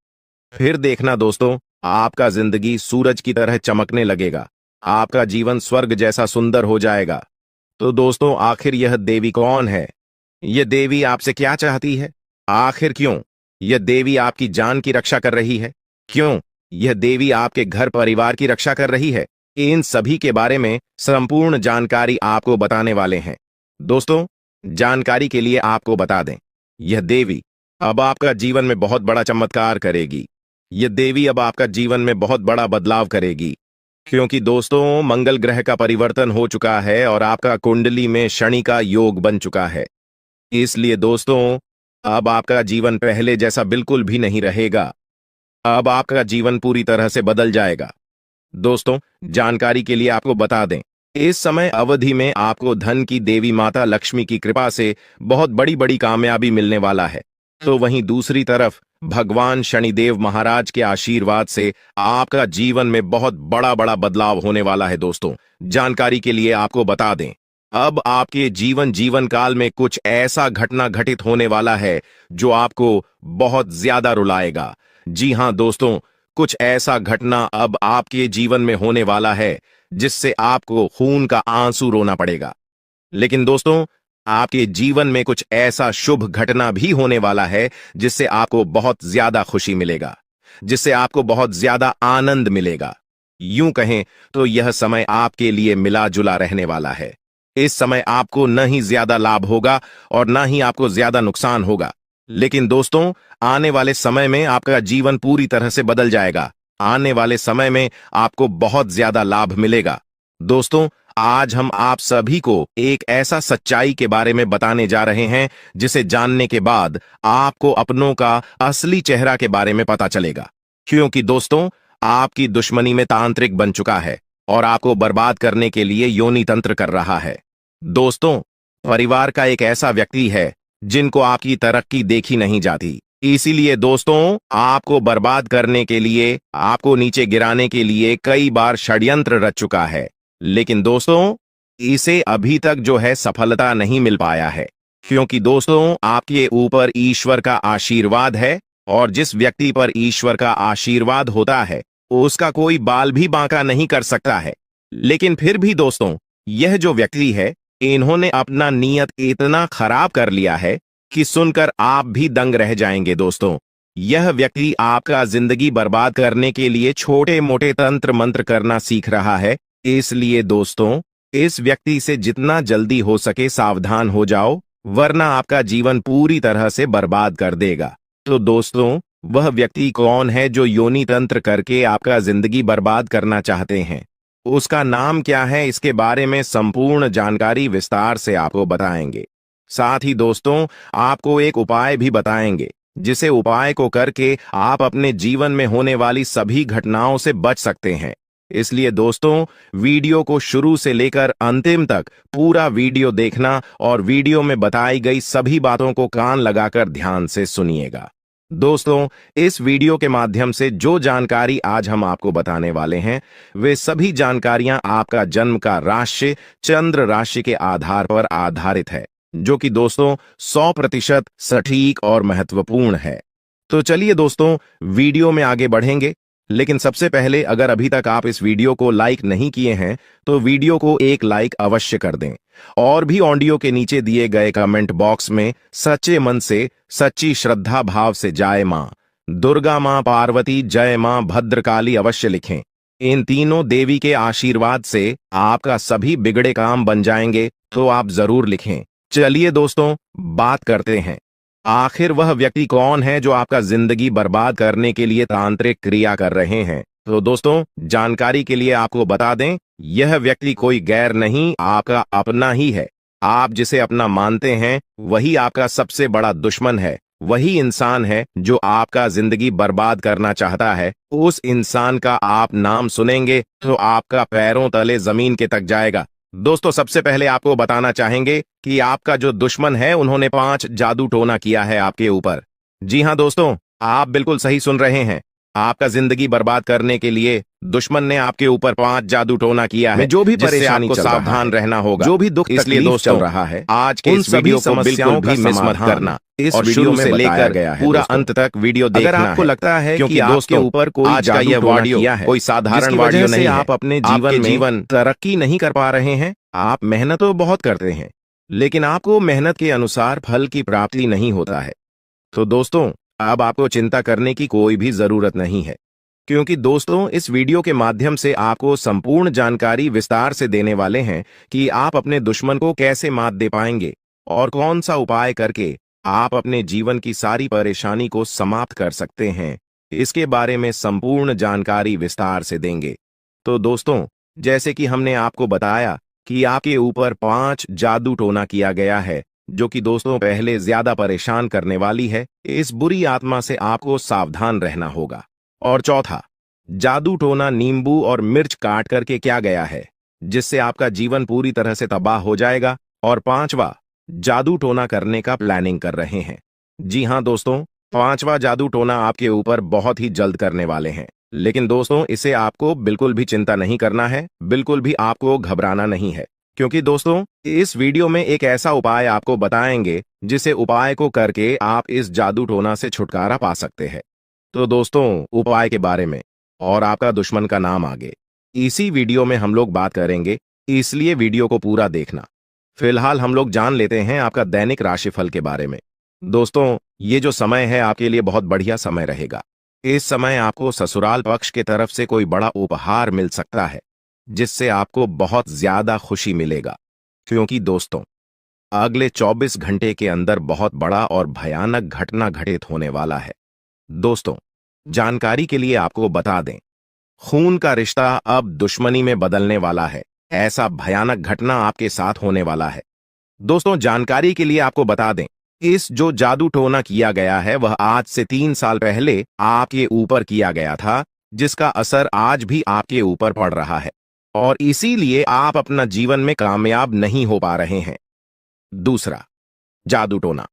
[SPEAKER 1] फिर देखना दोस्तों, आपका जिंदगी सूरज की तरह चमकने लगेगा, आपका जीवन स्वर्ग जैसा सुंदर हो जाएगा। तो दोस्तों, आखिर यह देवी कौन है? यह देवी आपसे क्या चाहती है? आखिर क्यों यह देवी आपकी जान की रक्षा कर रही है? क्यों यह देवी आपके घर परिवार की रक्षा कर रही है? इन सभी के बारे में संपूर्ण जानकारी आपको बताने वाले हैं। दोस्तों, जानकारी के लिए आपको बता दें, यह देवी अब आपका जीवन में बहुत बड़ा चमत्कार करेगी। यह देवी अब आपका जीवन में बहुत बड़ा बदलाव करेगी, क्योंकि दोस्तों, मंगल ग्रह का परिवर्तन हो चुका है और आपका कुंडली में शनि का योग बन चुका है। इसलिए दोस्तों, अब आपका जीवन पहले जैसा बिल्कुल भी नहीं रहेगा। अब आपका जीवन पूरी तरह से बदल जाएगा। दोस्तों, जानकारी के लिए आपको बता दें, इस समय अवधि में आपको धन की देवी माता लक्ष्मी की कृपा से बहुत बड़ी बड़ी कामयाबी मिलने वाला है। तो वहीं दूसरी तरफ भगवान शनिदेव महाराज के आशीर्वाद से आपका जीवन में बहुत बड़ा बड़ा बदलाव होने वाला है। दोस्तों, जानकारी के लिए आपको बता दें, अब आपके जीवन काल में कुछ ऐसा घटना घटित होने वाला है जो आपको बहुत ज्यादा रुलाएगा। जी हां दोस्तों, कुछ ऐसा घटना अब आपके जीवन में होने वाला है जिससे आपको खून का आंसू रोना पड़ेगा। लेकिन दोस्तों, आपके जीवन में कुछ ऐसा शुभ घटना भी होने वाला है जिससे आपको बहुत ज्यादा खुशी मिलेगा, जिससे आपको बहुत ज्यादा आनंद मिलेगा। यूं कहें तो यह समय आपके लिए मिला जुला रहने वाला है। इस समय आपको न ही ज्यादा लाभ होगा और न ही आपको ज्यादा नुकसान होगा। लेकिन दोस्तों, आने वाले समय में आपका जीवन पूरी तरह से बदल जाएगा। आने वाले समय में आपको बहुत ज्यादा लाभ मिलेगा। दोस्तों, आज हम आप सभी को एक ऐसा सच्चाई के बारे में बताने जा रहे हैं जिसे जानने के बाद आपको अपनों का असली चेहरा के बारे में पता चलेगा। क्योंकि दोस्तों, आपकी दुश्मनी में तांत्रिक बन चुका है और आपको बर्बाद करने के लिए योनि तंत्र कर रहा है। दोस्तों, परिवार का एक ऐसा व्यक्ति है जिनको आपकी तरक्की देखी नहीं जाती। इसीलिए दोस्तों, आपको बर्बाद करने के लिए, आपको नीचे गिराने के लिए कई बार षड्यंत्र रच चुका है। लेकिन दोस्तों, इसे अभी तक जो है सफलता नहीं मिल पाया है। क्योंकि दोस्तों, आपके ऊपर ईश्वर का आशीर्वाद है और जिस व्यक्ति पर ईश्वर का आशीर्वाद होता है उसका कोई बाल भी बांका नहीं कर सकता है। लेकिन फिर भी दोस्तों, यह जो व्यक्ति है, इन्होंने अपना नियत इतना खराब कर लिया है कि सुनकर आप भी दंग रह जाएंगे। दोस्तों, यह व्यक्ति आपका जिंदगी बर्बाद करने के लिए छोटे मोटे तंत्र मंत्र करना सीख रहा है। इसलिए दोस्तों, इस व्यक्ति से जितना जल्दी हो सके सावधान हो जाओ, वरना आपका जीवन पूरी तरह से बर्बाद कर देगा। तो दोस्तों, वह व्यक्ति कौन है जो योनि तंत्र करके आपका जिंदगी बर्बाद करना चाहते हैं? उसका नाम क्या है? इसके बारे में संपूर्ण जानकारी विस्तार से आपको बताएंगे। साथ ही दोस्तों, आपको एक उपाय भी बताएंगे, जिसे उपाय को करके आप अपने जीवन में होने वाली सभी घटनाओं से बच सकते हैं। इसलिए दोस्तों, वीडियो को शुरू से लेकर अंतिम तक पूरा वीडियो देखना और वीडियो में बताई गई सभी बातों को कान लगाकर ध्यान से सुनिएगा। दोस्तों, इस वीडियो के माध्यम से जो जानकारी आज हम आपको बताने वाले हैं, वे सभी जानकारियां आपका जन्म का राशि, चंद्र राशि के आधार पर आधारित है, जो कि दोस्तों 100% सटीक और महत्वपूर्ण है। तो चलिए दोस्तों, वीडियो में आगे बढ़ेंगे। लेकिन सबसे पहले, अगर अभी तक आप इस वीडियो को लाइक नहीं किए हैं तो वीडियो को एक लाइक अवश्य कर दें और भी ऑडियो के नीचे दिए गए कमेंट बॉक्स में सच्चे मन से, सच्ची श्रद्धा भाव से जय मां दुर्गा, मां पार्वती, जय मां भद्रकाली अवश्य लिखें। इन तीनों देवी के आशीर्वाद से आपका सभी बिगड़े काम बन जाएंगे, तो आप जरूर लिखें। चलिए दोस्तों, बात करते हैं, आखिर वह व्यक्ति कौन है जो आपका जिंदगी बर्बाद करने के लिए तांत्रिक क्रिया कर रहे हैं। तो दोस्तों, जानकारी के लिए आपको बता दें, यह व्यक्ति कोई गैर नहीं, आपका अपना ही है। आप जिसे अपना मानते हैं, वही आपका सबसे बड़ा दुश्मन है। वही इंसान है जो आपका जिंदगी बर्बाद करना चाहता है। उस इंसान का आप नाम सुनेंगे तो आपका पैरों तले जमीन के तक जाएगा। दोस्तों, सबसे पहले आपको बताना चाहेंगे कि आपका जो दुश्मन है, उन्होंने 5 जादू टोना किया है आपके ऊपर। जी हां दोस्तों, आप बिल्कुल सही सुन रहे हैं। आपका जिंदगी बर्बाद करने के लिए दुश्मन ने आपके ऊपर 5 जादू टोना किया है। जो भी परेशानी को सावधान रहना होगा, जो भी दुख तकलीफ चल रहा है, आज के इस वीडियो को बिल्कुल भी मिस मत करना। इस वीडियो में बताया गया है, पूरा अंत तक वीडियो देखना है। अगर आपको लगता है कि आपके ऊपर कोई जादू टोना किया है, कोई साधारण वीडियो नहीं, आप अपने जीवन तरक्की नहीं कर पा रहे हैं। आप मेहनत तो बहुत करते हैं, लेकिन आपको मेहनत के अनुसार फल की प्राप्ति नहीं होता है। तो दोस्तों, अब आपको चिंता करने की कोई भी जरूरत नहीं है, क्योंकि दोस्तों, इस वीडियो के माध्यम से आपको संपूर्ण जानकारी विस्तार से देने वाले हैं कि आप अपने दुश्मन को कैसे मात दे पाएंगे और कौन सा उपाय करके आप अपने जीवन की सारी परेशानी को समाप्त कर सकते हैं। इसके बारे में संपूर्ण जानकारी विस्तार से देंगे। तो दोस्तों, जैसे कि हमने आपको बताया कि आपके ऊपर 5 जादू टोना किया गया है, जो कि दोस्तों पहले ज्यादा परेशान करने वाली है। इस बुरी आत्मा से आपको सावधान रहना होगा। और चौथा, जादू टोना नींबू और मिर्च काट करके क्या गया है, जिससे आपका जीवन पूरी तरह से तबाह हो जाएगा। और 5वां, जादू टोना करने का प्लानिंग कर रहे हैं। जी हां दोस्तों, 5वां जादू टोना आपके ऊपर बहुत ही जल्द करने वाले हैं। लेकिन दोस्तों, इसे आपको बिल्कुल भी चिंता नहीं करना है, बिल्कुल भी आपको घबराना नहीं है, क्योंकि दोस्तों, इस वीडियो में एक ऐसा उपाय आपको बताएंगे जिसे उपाय को करके आप इस जादू टोना से छुटकारा पा सकते हैं। तो दोस्तों, उपाय के बारे में और आपका दुश्मन का नाम आगे इसी वीडियो में हम लोग बात करेंगे, इसलिए वीडियो को पूरा देखना। फिलहाल हम लोग जान लेते हैं आपका दैनिक राशिफल के बारे में। दोस्तों, ये जो समय है आपके लिए बहुत बढ़िया समय रहेगा। इस समय आपको ससुराल पक्ष की तरफ से कोई बड़ा उपहार मिल सकता है, जिससे आपको बहुत ज्यादा खुशी मिलेगा। क्योंकि दोस्तों, अगले 24 घंटे के अंदर बहुत बड़ा और भयानक घटना घटित होने वाला है। दोस्तों, जानकारी के लिए आपको बता दें, खून का रिश्ता अब दुश्मनी में बदलने वाला है। ऐसा भयानक घटना आपके साथ होने वाला है। दोस्तों, जानकारी के लिए आपको बता दें, इस जो जादू टोना किया गया है वह आज से 3 साल पहले आपके ऊपर किया गया था, जिसका असर आज भी आपके ऊपर पड़ रहा है और इसीलिए आप अपना जीवन में कामयाब नहीं हो पा रहे हैं। दूसरा, जादू टोना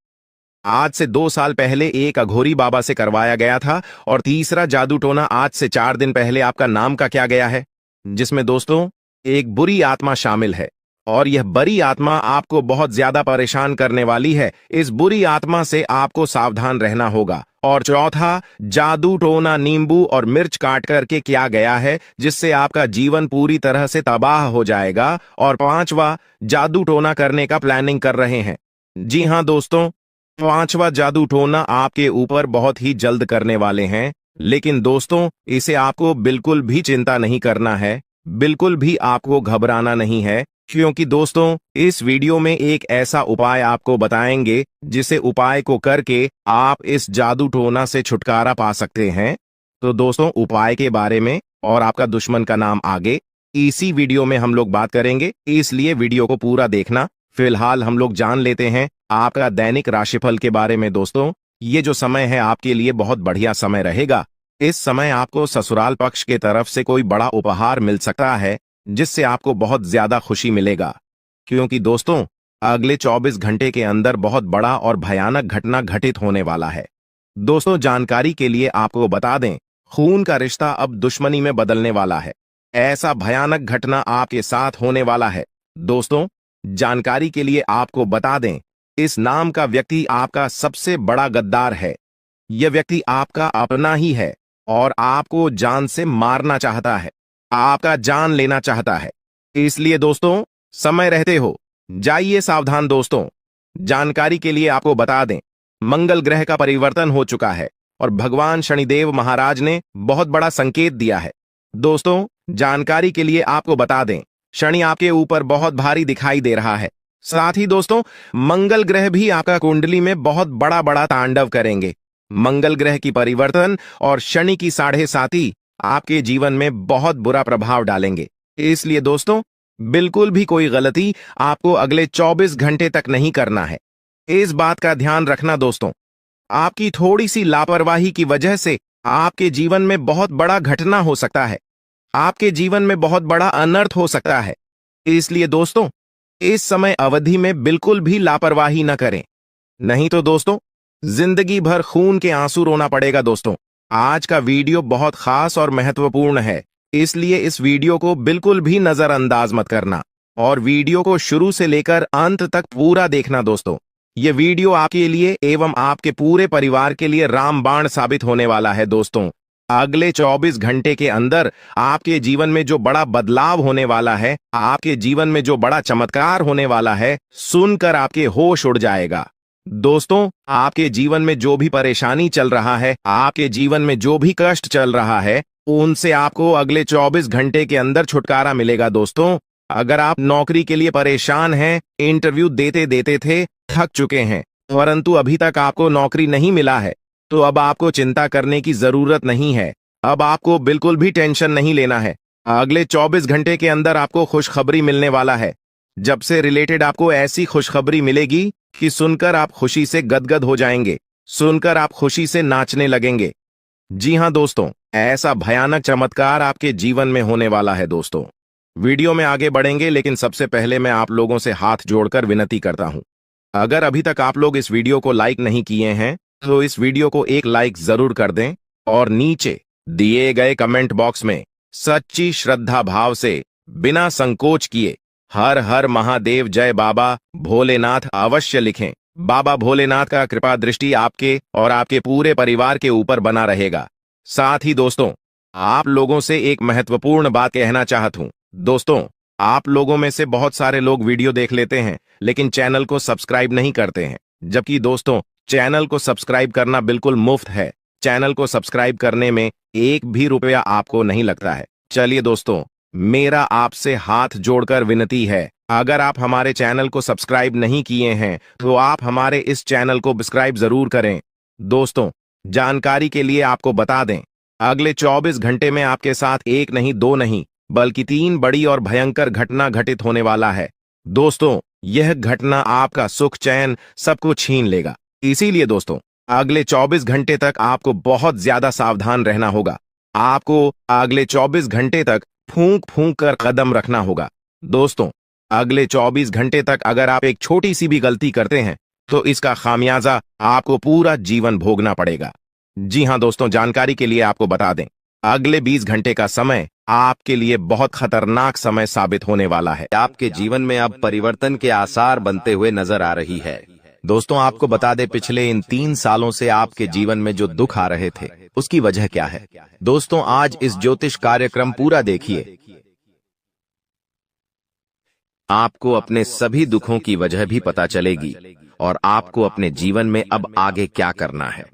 [SPEAKER 1] आज से 2 साल पहले एक अघोरी बाबा से करवाया गया था और तीसरा जादू टोना आज से 4 दिन पहले आपका नाम का क्या गया है, जिसमें दोस्तों एक बुरी आत्मा शामिल है और यह बुरी आत्मा आपको बहुत ज्यादा परेशान करने वाली है। इस बुरी आत्मा से आपको सावधान रहना होगा। और चौथा, जादू टोना नींबू और मिर्च काट करके किया गया है, जिससे आपका जीवन पूरी तरह से तबाह हो जाएगा। और पांचवा, जादू टोना करने का प्लानिंग कर रहे हैं। जी हां दोस्तों, पांचवा जादू टोना आपके ऊपर बहुत ही जल्द करने वाले हैं। लेकिन दोस्तों, इसे आपको बिल्कुल भी चिंता नहीं करना है, बिल्कुल भी आपको घबराना नहीं है, क्योंकि दोस्तों इस वीडियो में एक ऐसा उपाय आपको बताएंगे जिसे उपाय को करके आप इस जादू टोना से छुटकारा पा सकते हैं। तो दोस्तों, उपाय के बारे में और आपका दुश्मन का नाम आगे इसी वीडियो में हम लोग बात करेंगे, इसलिए वीडियो को पूरा देखना। फिलहाल हम लोग जान लेते हैं आपका दैनिक राशिफल के बारे में। दोस्तों, ये जो समय है आपके लिए बहुत बढ़िया समय रहेगा। इस समय आपको ससुराल पक्ष के तरफ से कोई बड़ा उपहार मिल सकता है, जिससे आपको बहुत ज्यादा खुशी मिलेगा, क्योंकि दोस्तों अगले 24 घंटे के अंदर बहुत बड़ा और भयानक घटना घटित होने वाला है। दोस्तों, जानकारी के लिए आपको बता दें, खून का रिश्ता अब दुश्मनी में बदलने वाला है। ऐसा भयानक घटना आपके साथ होने वाला है। दोस्तों, जानकारी के लिए आपको बता दें, इस नाम का व्यक्ति आपका सबसे बड़ा गद्दार है। यह व्यक्ति आपका अपना ही है और आपको जान से मारना चाहता है, आपका जान लेना चाहता है। इसलिए दोस्तों, समय रहते हो जाइए सावधान। दोस्तों, जानकारी के लिए आपको बता दें, मंगल ग्रह का परिवर्तन हो चुका है और भगवान शनिदेव महाराज ने बहुत बड़ा संकेत दिया है। दोस्तों, जानकारी के लिए आपको बता दें, शनि आपके ऊपर बहुत भारी दिखाई दे रहा है। साथ ही दोस्तों, मंगल ग्रह भी आपका कुंडली में बहुत बड़ा बड़ा तांडव करेंगे। मंगल ग्रह की परिवर्तन और शनि की 7.5 आपके जीवन में बहुत बुरा प्रभाव डालेंगे। इसलिए दोस्तों, बिल्कुल भी कोई गलती आपको अगले 24 घंटे तक नहीं करना है। इस बात का ध्यान रखना दोस्तों, आपकी थोड़ी सी लापरवाही की वजह से आपके जीवन में बहुत बड़ा घटना हो सकता है, आपके जीवन में बहुत बड़ा अनर्थ हो सकता है। इसलिए दोस्तों, इस समय अवधि में बिल्कुल भी लापरवाही न करें, नहीं तो दोस्तों जिंदगी भर खून के आंसू रोना पड़ेगा। दोस्तों, आज का वीडियो बहुत खास और महत्वपूर्ण है, इसलिए इस वीडियो को बिल्कुल भी नजरअंदाज मत करना और वीडियो को शुरू से लेकर अंत तक पूरा देखना। दोस्तों, यह वीडियो आपके लिए एवं आपके पूरे परिवार के लिए रामबाण साबित होने वाला है। दोस्तों, अगले 24 घंटे के अंदर आपके जीवन में जो बड़ा बदलाव होने वाला है, आपके जीवन में जो बड़ा चमत्कार होने वाला है, सुनकर आपके होश उड़ जाएगा। दोस्तों, आपके जीवन में जो भी परेशानी चल रहा है, आपके जीवन में जो भी कष्ट चल रहा है, उनसे आपको अगले 24 घंटे के अंदर छुटकारा मिलेगा। दोस्तों, अगर आप नौकरी के लिए परेशान हैं, इंटरव्यू देते देते थे थक चुके हैं, परंतु अभी तक आपको नौकरी नहीं मिला है, तो अब आपको चिंता करने की जरूरत नहीं है। अब आपको बिल्कुल भी टेंशन नहीं लेना है। अगले 24 घंटे के अंदर आपको खुशखबरी मिलने वाला है। जब से रिलेटेड आपको ऐसी खुशखबरी मिलेगी कि सुनकर आप खुशी से गदगद हो जाएंगे, सुनकर आप खुशी से नाचने लगेंगे। जी हां दोस्तों, ऐसा भयानक चमत्कार आपके जीवन में होने वाला है। दोस्तों, वीडियो में आगे बढ़ेंगे, लेकिन सबसे पहले मैं आप लोगों से हाथ जोड़कर विनती करता हूं, अगर अभी तक आप लोग इस वीडियो को लाइक नहीं किए हैं तो इस वीडियो को एक लाइक जरूर कर दें और नीचे दिए गए कमेंट बॉक्स में सच्ची श्रद्धा भाव से बिना संकोच किए हर हर महादेव जय बाबा भोलेनाथ अवश्य लिखें। बाबा भोलेनाथ का कृपा दृष्टि आपके और आपके पूरे परिवार के ऊपर बना रहेगा। साथ ही दोस्तों, आप लोगों से एक महत्वपूर्ण बात कहना चाहता हूं। दोस्तों, आप लोगों में से बहुत सारे लोग वीडियो देख लेते हैं लेकिन चैनल को सब्सक्राइब नहीं करते हैं, जबकि दोस्तों चैनल को सब्सक्राइब करना बिल्कुल मुफ्त है। चैनल को सब्सक्राइब करने में एक भी रुपया आपको नहीं लगता है। चलिए दोस्तों, मेरा आपसे हाथ जोड़कर विनती है, अगर आप हमारे चैनल को सब्सक्राइब नहीं किए हैं तो आप हमारे इस चैनल को सब्सक्राइब जरूर करें। दोस्तों, जानकारी के लिए आपको बता दें, अगले 24 घंटे में आपके साथ एक नहीं, दो नहीं, बल्कि 3 बड़ी और भयंकर घटना घटित होने वाला है। दोस्तों, यह घटना आपका सुख चैन सब कुछ छीन लेगा। इसीलिए दोस्तों, अगले 24 घंटे तक आपको बहुत ज्यादा सावधान रहना होगा। आपको अगले 24 घंटे तक फूंक फूंक कर कदम रखना होगा। दोस्तों, अगले 24 घंटे तक अगर आप एक छोटी सी भी गलती करते हैं तो इसका खामियाजा आपको पूरा जीवन भोगना पड़ेगा। जी हां दोस्तों, जानकारी के लिए आपको बता दें, अगले 20 घंटे का समय आपके लिए बहुत खतरनाक समय साबित होने वाला है।
[SPEAKER 2] आपके जीवन में अब परिवर्तन के आसार बनते हुए नजर आ रही है। दोस्तों, आपको बता दें, पिछले इन 3 सालों से आपके जीवन में जो दुख आ रहे थे उसकी वजह क्या है। दोस्तों, आज इस ज्योतिष कार्यक्रम पूरा देखिए। आपको अपने सभी दुखों की वजह भी पता चलेगी और आपको अपने जीवन में अब आगे क्या करना है,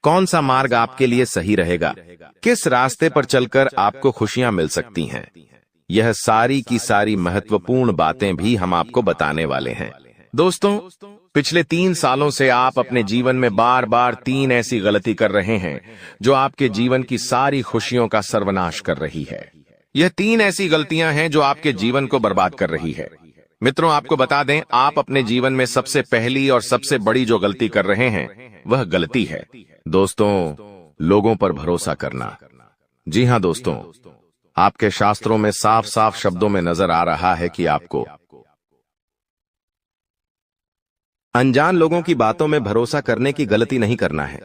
[SPEAKER 2] कौन सा मार्ग आपके लिए सही रहेगा, किस रास्ते पर चलकर आपको खुशियां मिल सकती हैं। यह सारी की सारी महत्वपूर्ण बातें भी हम आपको बताने वाले हैं। दोस्तों, पिछले 3 सालों से आप अपने जीवन में बार बार 3 ऐसी गलती कर रहे हैं जो आपके जीवन की सारी खुशियों का सर्वनाश कर रही है। यह 3 ऐसी गलतियां हैं जो आपके जीवन को बर्बाद कर रही है। मित्रों, आपको बता दें, आप अपने जीवन में सबसे पहली और सबसे बड़ी जो गलती कर रहे हैं वह गलती है दोस्तों, लोगों पर भरोसा करना। जी हां दोस्तों, आपके शास्त्रों में साफ साफ शब्दों में नजर आ रहा है कि आपको अनजान लोगों की बातों में भरोसा करने की गलती नहीं करना है।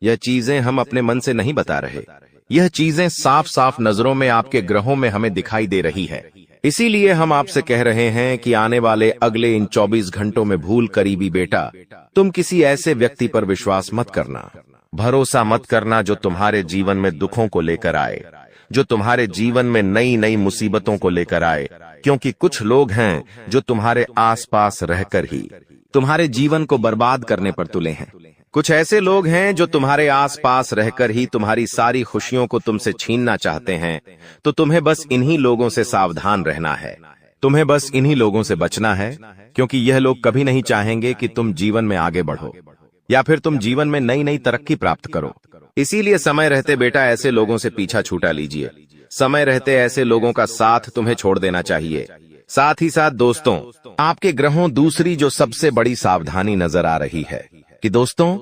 [SPEAKER 2] यह चीजें हम अपने मन से नहीं बता रहे, यह चीजें साफ साफ नजरों में आपके ग्रहों में हमें दिखाई दे रही है। इसीलिए हम आपसे कह रहे हैं कि आने वाले अगले इन 24 घंटों में भूल करीबी बेटा, तुम किसी ऐसे व्यक्ति पर विश्वास मत करना, भरोसा मत करना जो तुम्हारे जीवन में दुखों को लेकर आए, जो तुम्हारे जीवन में नई नई मुसीबतों को लेकर आए। क्योंकि कुछ लोग हैं जो तुम्हारे आसपास रहकर ही तुम्हारे जीवन को बर्बाद करने पर तुले हैं। कुछ ऐसे लोग हैं जो तुम्हारे आसपास रहकर ही तुम्हारी सारी खुशियों को तुमसे छीनना चाहते हैं। तो तुम्हें बस इन्हीं लोगों से सावधान रहना है, तुम्हें बस इन्हीं लोगों से बचना है, क्योंकि यह लोग कभी नहीं चाहेंगे कि तुम जीवन में आगे बढ़ो या फिर तुम जीवन में नई नई तरक्की प्राप्त करो। इसीलिए समय रहते बेटा ऐसे लोगों से पीछा छूटा लीजिए। समय रहते ऐसे लोगों का साथ तुम्हें छोड़ देना चाहिए। साथ ही साथ दोस्तों, आपके ग्रहों दूसरी जो सबसे बड़ी सावधानी नजर आ रही है कि दोस्तों,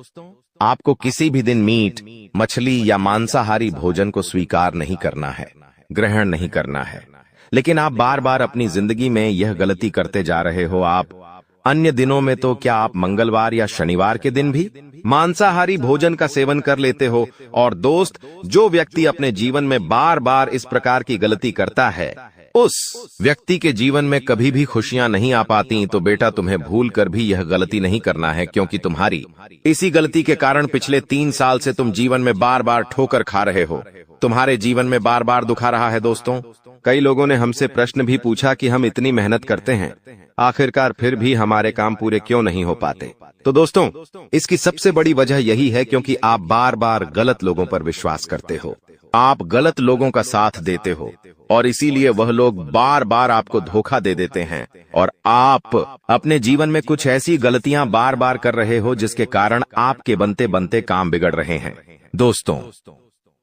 [SPEAKER 2] आपको किसी भी दिन मीट, मछली या मांसाहारी भोजन को स्वीकार नहीं करना है, ग्रहण नहीं करना है। लेकिन आप बार बार अपनी जिंदगी में यह गलती करते जा रहे हो। आप अन्य दिनों में तो क्या आप मंगलवार या शनिवार के दिन भी मांसाहारी भोजन का सेवन कर लेते हो। और दोस्त, जो व्यक्ति अपने जीवन में बार बार इस प्रकार की गलती करता है, उस व्यक्ति के जीवन में कभी भी खुशियां नहीं आ पाती। तो बेटा, तुम्हें भूल कर भी यह गलती नहीं करना है, क्योंकि तुम्हारी इसी गलती के कारण पिछले 3 साल से तुम जीवन में बार बार ठोकर खा रहे हो, तुम्हारे जीवन में बार बार दुख आ रहा है। दोस्तों, कई लोगों ने हमसे प्रश्न भी पूछा कि हम इतनी मेहनत करते हैं, आखिरकार फिर भी हमारे काम पूरे क्यों नहीं हो पाते। तो दोस्तों, इसकी सबसे बड़ी वजह यही है क्योंकि आप बार बार गलत लोगों पर विश्वास करते हो, आप गलत लोगों का साथ देते हो और इसीलिए वह लोग बार बार आपको धोखा दे देते हैं और आप अपने जीवन में कुछ ऐसी गलतियां बार बार कर रहे हो जिसके कारण आपके बनते बनते काम बिगड़ रहे हैं। दोस्तों,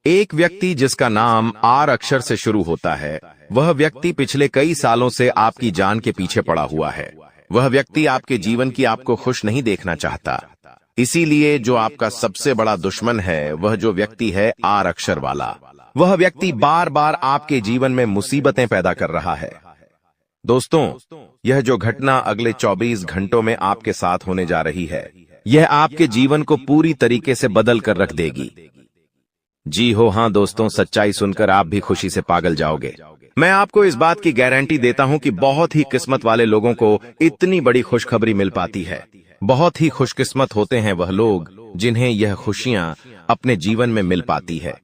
[SPEAKER 2] एक व्यक्ति जिसका नाम आर अक्षर से शुरू होता है, वह व्यक्ति पिछले कई सालों से आपकी जान के पीछे पड़ा हुआ है। वह व्यक्ति आपके जीवन की आपको खुश नहीं देखना चाहता। इसीलिए जो आपका सबसे बड़ा दुश्मन है, वह जो व्यक्ति है आर अक्षर वाला, वह व्यक्ति बार बार आपके जीवन में मुसीबतें पैदा कर रहा है। दोस्तों, यह जो घटना अगले 24 घंटों में आपके साथ होने जा रही है, यह आपके जीवन को पूरी तरीके से बदल कर रख देगी। जी हो हाँ दोस्तों, सच्चाई सुनकर आप भी खुशी से पागल जाओगे। मैं आपको इस बात की गारंटी देता हूं कि बहुत ही किस्मत वाले लोगों को इतनी बड़ी खुशखबरी मिल पाती है। बहुत ही खुशकिस्मत होते हैं वह लोग जिन्हें यह खुशियां अपने जीवन में मिल पाती है।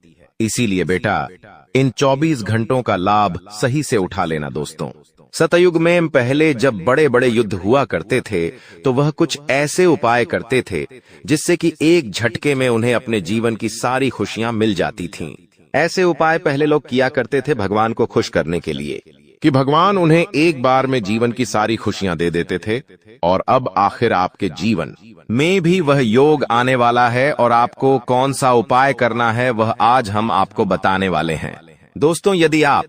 [SPEAKER 2] इसीलिए बेटा, इन 24 घंटों का लाभ सही से उठा लेना। दोस्तों, सतयुग में पहले जब बड़े बड़े युद्ध हुआ करते थे तो वह कुछ ऐसे उपाय करते थे जिससे कि एक झटके में उन्हें अपने जीवन की सारी खुशियां मिल जाती थीं। ऐसे उपाय पहले लोग किया करते थे भगवान को खुश करने के लिए, कि भगवान उन्हें एक बार में जीवन की सारी खुशियां दे देते थे। और अब आखिर आपके जीवन में भी वह योग आने वाला है और आपको कौन सा उपाय करना है वह आज हम आपको बताने वाले हैं। दोस्तों, यदि आप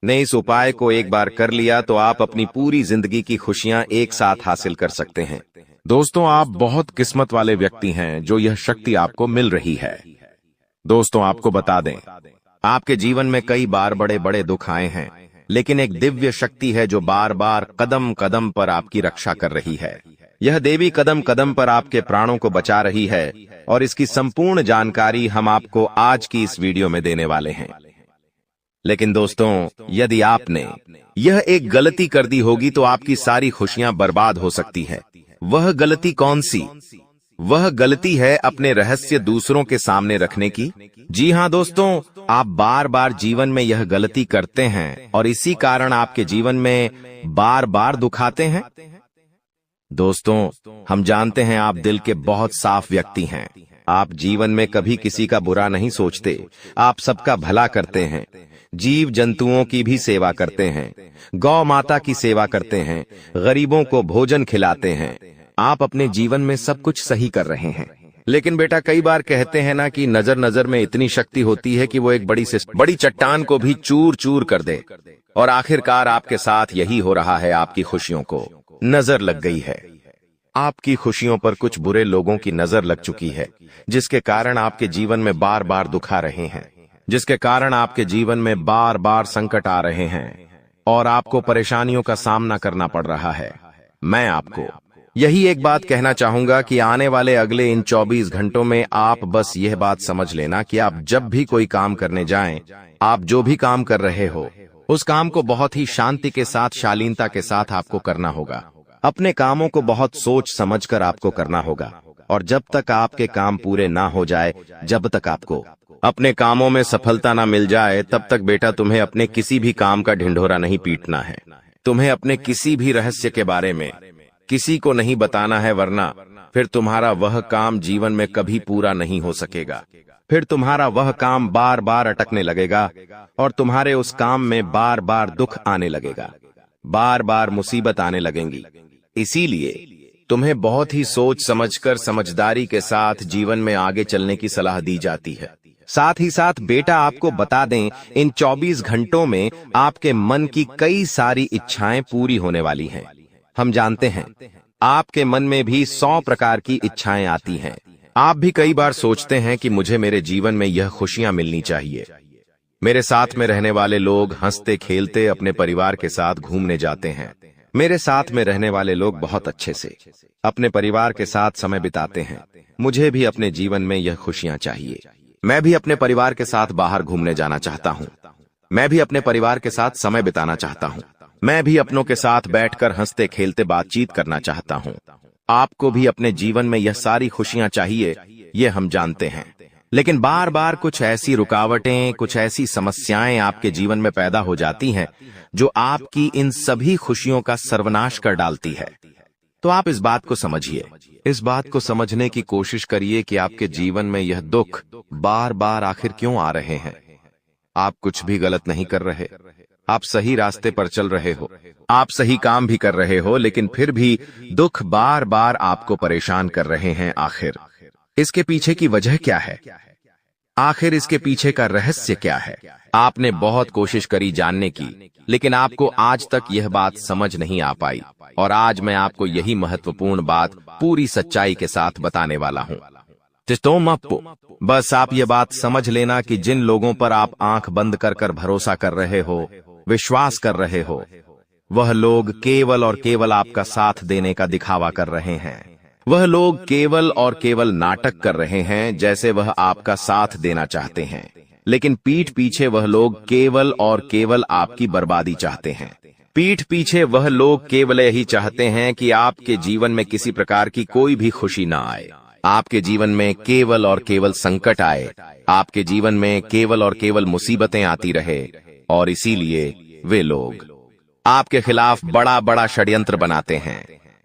[SPEAKER 2] ने इस उपाय को एक बार कर लिया तो आप अपनी पूरी जिंदगी की खुशियां एक साथ हासिल कर सकते हैं।
[SPEAKER 1] दोस्तों, आप बहुत किस्मत वाले व्यक्ति हैं जो यह शक्ति आपको मिल रही है। दोस्तों, आपको बता दें,
[SPEAKER 2] आपके जीवन में कई बार बड़े बड़े दुख आए हैं, लेकिन एक दिव्य शक्ति है जो बार बार कदम कदम पर आपकी रक्षा कर रही है। यह देवी कदम कदम पर आपके प्राणों को बचा रही है और इसकी संपूर्ण जानकारी हम आपको आज की इस वीडियो में देने वाले हैं। लेकिन दोस्तों, यदि आपने यह एक गलती कर दी होगी तो आपकी सारी खुशियां बर्बाद हो सकती है। वह गलती कौन सी? वह गलती है अपने रहस्य दूसरों के सामने रखने की। जी हां दोस्तों, आप बार बार जीवन में यह गलती करते हैं और इसी कारण आपके जीवन में बार बार दुख आते हैं। दोस्तों, हम जानते हैं आप दिल के बहुत साफ व्यक्ति हैं। आप जीवन में कभी किसी का बुरा नहीं सोचते। आप सबका भला करते हैं, जीव जंतुओं की भी सेवा करते हैं, गौ माता की सेवा करते हैं, गरीबों को भोजन खिलाते हैं। आप अपने जीवन में सब कुछ सही कर रहे हैं। लेकिन बेटा, कई बार कहते हैं ना कि नजर नजर में इतनी शक्ति होती है कि वो एक बड़ी चट्टान को भी चूर चूर कर दे। और आखिरकार आपके साथ यही हो रहा है। आपकी खुशियों को नजर लग गई है। आपकी खुशियों पर कुछ बुरे लोगों की नजर लग चुकी है, जिसके कारण आपके जीवन में बार बार दुख आ रहे हैं, जिसके कारण आपके जीवन में बार बार संकट आ रहे हैं और आपको परेशानियों का सामना करना पड़ रहा है। मैं आपको यही एक बात कहना चाहूंगा कि आने वाले अगले इन 24 घंटों में आप बस यह बात समझ लेना कि आप जब भी कोई काम करने जाएं, आप जो भी काम कर रहे हो, उस काम को बहुत ही शांति के साथ, शालीनता के साथ आपको करना होगा। अपने कामों को बहुत सोच समझकर आपको करना होगा और जब तक आपके काम पूरे ना हो जाए, जब तक आपको अपने कामों में सफलता ना मिल जाए, तब तक बेटा तुम्हें अपने किसी भी काम का ढिंढोरा नहीं पीटना है। तुम्हें अपने किसी भी रहस्य के बारे में किसी को नहीं बताना है, वरना फिर तुम्हारा वह काम जीवन में कभी पूरा नहीं हो सकेगा। फिर तुम्हारा वह काम बार बार अटकने लगेगा और तुम्हारे उस काम में बार बार दुख आने लगेगा, बार बार मुसीबत आने लगेंगी। इसीलिए तुम्हें बहुत ही सोच समझकर, समझदारी के साथ जीवन में आगे चलने की सलाह दी जाती है। साथ ही साथ बेटा, आपको बता दें, इन 24 घंटों में आपके मन की कई सारी इच्छाएं पूरी होने वाली हैं। हम जानते हैं आपके मन में भी 100 प्रकार की इच्छाएं आती हैं। आप भी कई बार सोचते हैं कि मुझे मेरे जीवन में यह खुशियां मिलनी चाहिए। मेरे साथ में रहने वाले लोग हंसते खेलते अपने परिवार के साथ घूमने जाते हैं। मेरे साथ में रहने वाले लोग बहुत अच्छे से अपने परिवार के साथ समय बिताते हैं। मुझे भी अपने जीवन में यह खुशियां चाहिए। मैं भी अपने परिवार के साथ बाहर घूमने जाना चाहता हूँ। मैं भी अपने परिवार के साथ समय बिताना चाहता हूँ। मैं भी अपनों के साथ बैठकर हंसते खेलते बातचीत करना चाहता हूँ। आपको भी अपने जीवन में यह सारी खुशियां चाहिए, ये हम जानते हैं। लेकिन बार बार कुछ ऐसी रुकावटें, कुछ ऐसी समस्याएं आपके जीवन में पैदा हो जाती हैं जो आपकी इन सभी खुशियों का सर्वनाश कर डालती है। तो आप इस बात को समझिए, इस बात को समझने की कोशिश करिए कि आपके जीवन में यह दुख बार बार आखिर क्यों आ रहे हैं। आप कुछ भी गलत नहीं कर रहे, आप सही रास्ते पर चल रहे हो, आप सही काम भी कर रहे हो, लेकिन फिर भी दुख बार बार आपको परेशान कर रहे हैं। आखिर इसके पीछे की वजह क्या है? आखिर इसके पीछे का रहस्य क्या है? आपने बहुत कोशिश करी जानने की, लेकिन आपको आज तक यह बात समझ नहीं आ पाई और आज मैं आपको यही महत्वपूर्ण बात पूरी सच्चाई के साथ बताने वाला हूँ। बस आप ये बात समझ लेना कि जिन लोगों पर आप आंख बंद कर कर भरोसा कर रहे हो, विश्वास कर रहे हो, वह लोग केवल और केवल आपका साथ देने का दिखावा कर रहे हैं। वह लोग केवल और केवल नाटक कर रहे हैं जैसे वह आपका साथ देना चाहते हैं, लेकिन पीठ पीछे वह लोग केवल और केवल आपकी बर्बादी चाहते हैं। पीठ पीछे वह लोग केवल यही चाहते हैं कि आपके जीवन में किसी प्रकार की कोई भी खुशी ना आए, आपके जीवन में केवल और केवल संकट आए, आपके जीवन में केवल और केवल मुसीबतें आती रहे। और इसीलिए वे लोग आपके खिलाफ बड़ा बड़ा षड्यंत्र बनाते हैं।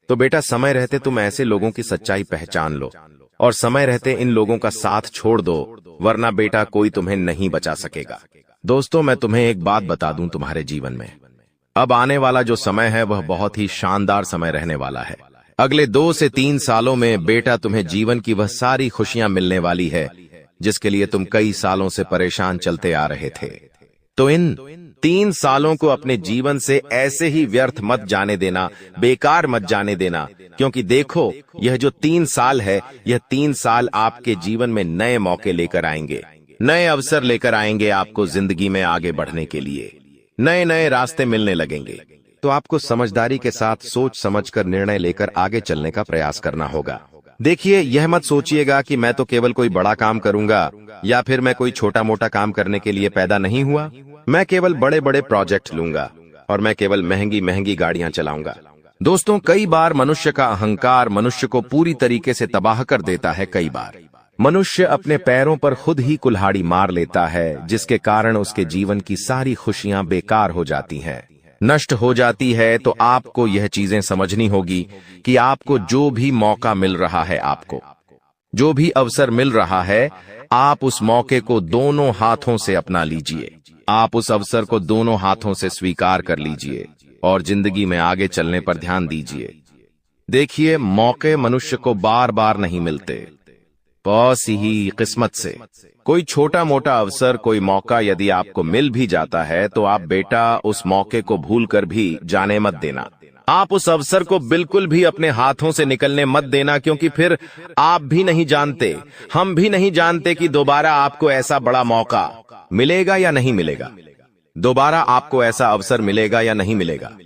[SPEAKER 2] तो बेटा, समय रहते तुम ऐसे लोगों की सच्चाई पहचान लो और समय रहते इन लोगों का साथ छोड़ दो, वरना बेटा कोई तुम्हें नहीं बचा सकेगा। दोस्तों, मैं तुम्हें एक बात बता दूं, तुम्हारे जीवन में अब आने वाला जो समय है वह बहुत ही शानदार समय रहने वाला है। अगले 2 से 3 सालों में बेटा तुम्हें जीवन की वह सारी खुशियां मिलने वाली है जिसके लिए तुम कई सालों से परेशान चलते आ रहे थे। तो इन 3 सालों को अपने जीवन से ऐसे ही व्यर्थ मत जाने देना, बेकार मत जाने देना, क्योंकि देखो यह जो 3 साल है, यह 3 साल आपके जीवन में नए मौके लेकर आएंगे, नए अवसर लेकर आएंगे आपको जिंदगी में आगे बढ़ने के लिए। नए नए रास्ते मिलने लगेंगे। तो आपको समझदारी के साथ सोच समझकर निर्णय लेकर आगे चलने का प्रयास करना होगा। देखिए, यह मत सोचिएगा कि मैं तो केवल कोई बड़ा काम करूंगा या फिर मैं कोई छोटा मोटा काम करने के लिए पैदा नहीं हुआ। मैं केवल बड़े बड़े प्रोजेक्ट लूंगा और मैं केवल महंगी महंगी गाड़ियां चलाऊंगा। दोस्तों, कई बार मनुष्य का अहंकार मनुष्य को पूरी तरीके से तबाह कर देता है। कई बार मनुष्य अपने पैरों पर खुद ही कुल्हाड़ी मार लेता है, जिसके कारण उसके जीवन की सारी खुशियां बेकार हो जाती हैं, नष्ट हो जाती है। तो आपको यह चीजें समझनी होगी कि आपको जो भी मौका मिल रहा है, आपको जो भी अवसर मिल रहा है, आप उस मौके को दोनों हाथों से अपना लीजिए। आप उस अवसर को दोनों हाथों से स्वीकार कर लीजिए और जिंदगी में आगे चलने पर ध्यान दीजिए। देखिए, मौके मनुष्य को बार बार नहीं मिलते, बस ही किस्मत से। कोई छोटा मोटा अवसर, कोई मौका यदि आपको मिल भी जाता है तो आप बेटा उस मौके को भूलकर भी जाने मत देना। आप उस अवसर को बिल्कुल भी अपने हाथों से निकलने मत देना, क्योंकि फिर आप भी नहीं जानते, हम भी नहीं जानते कि दोबारा आपको ऐसा बड़ा मौका मिलेगा या नहीं मिलेगा, दोबारा आपको ऐसा अवसर मिलेगा या नहीं मिलेगा।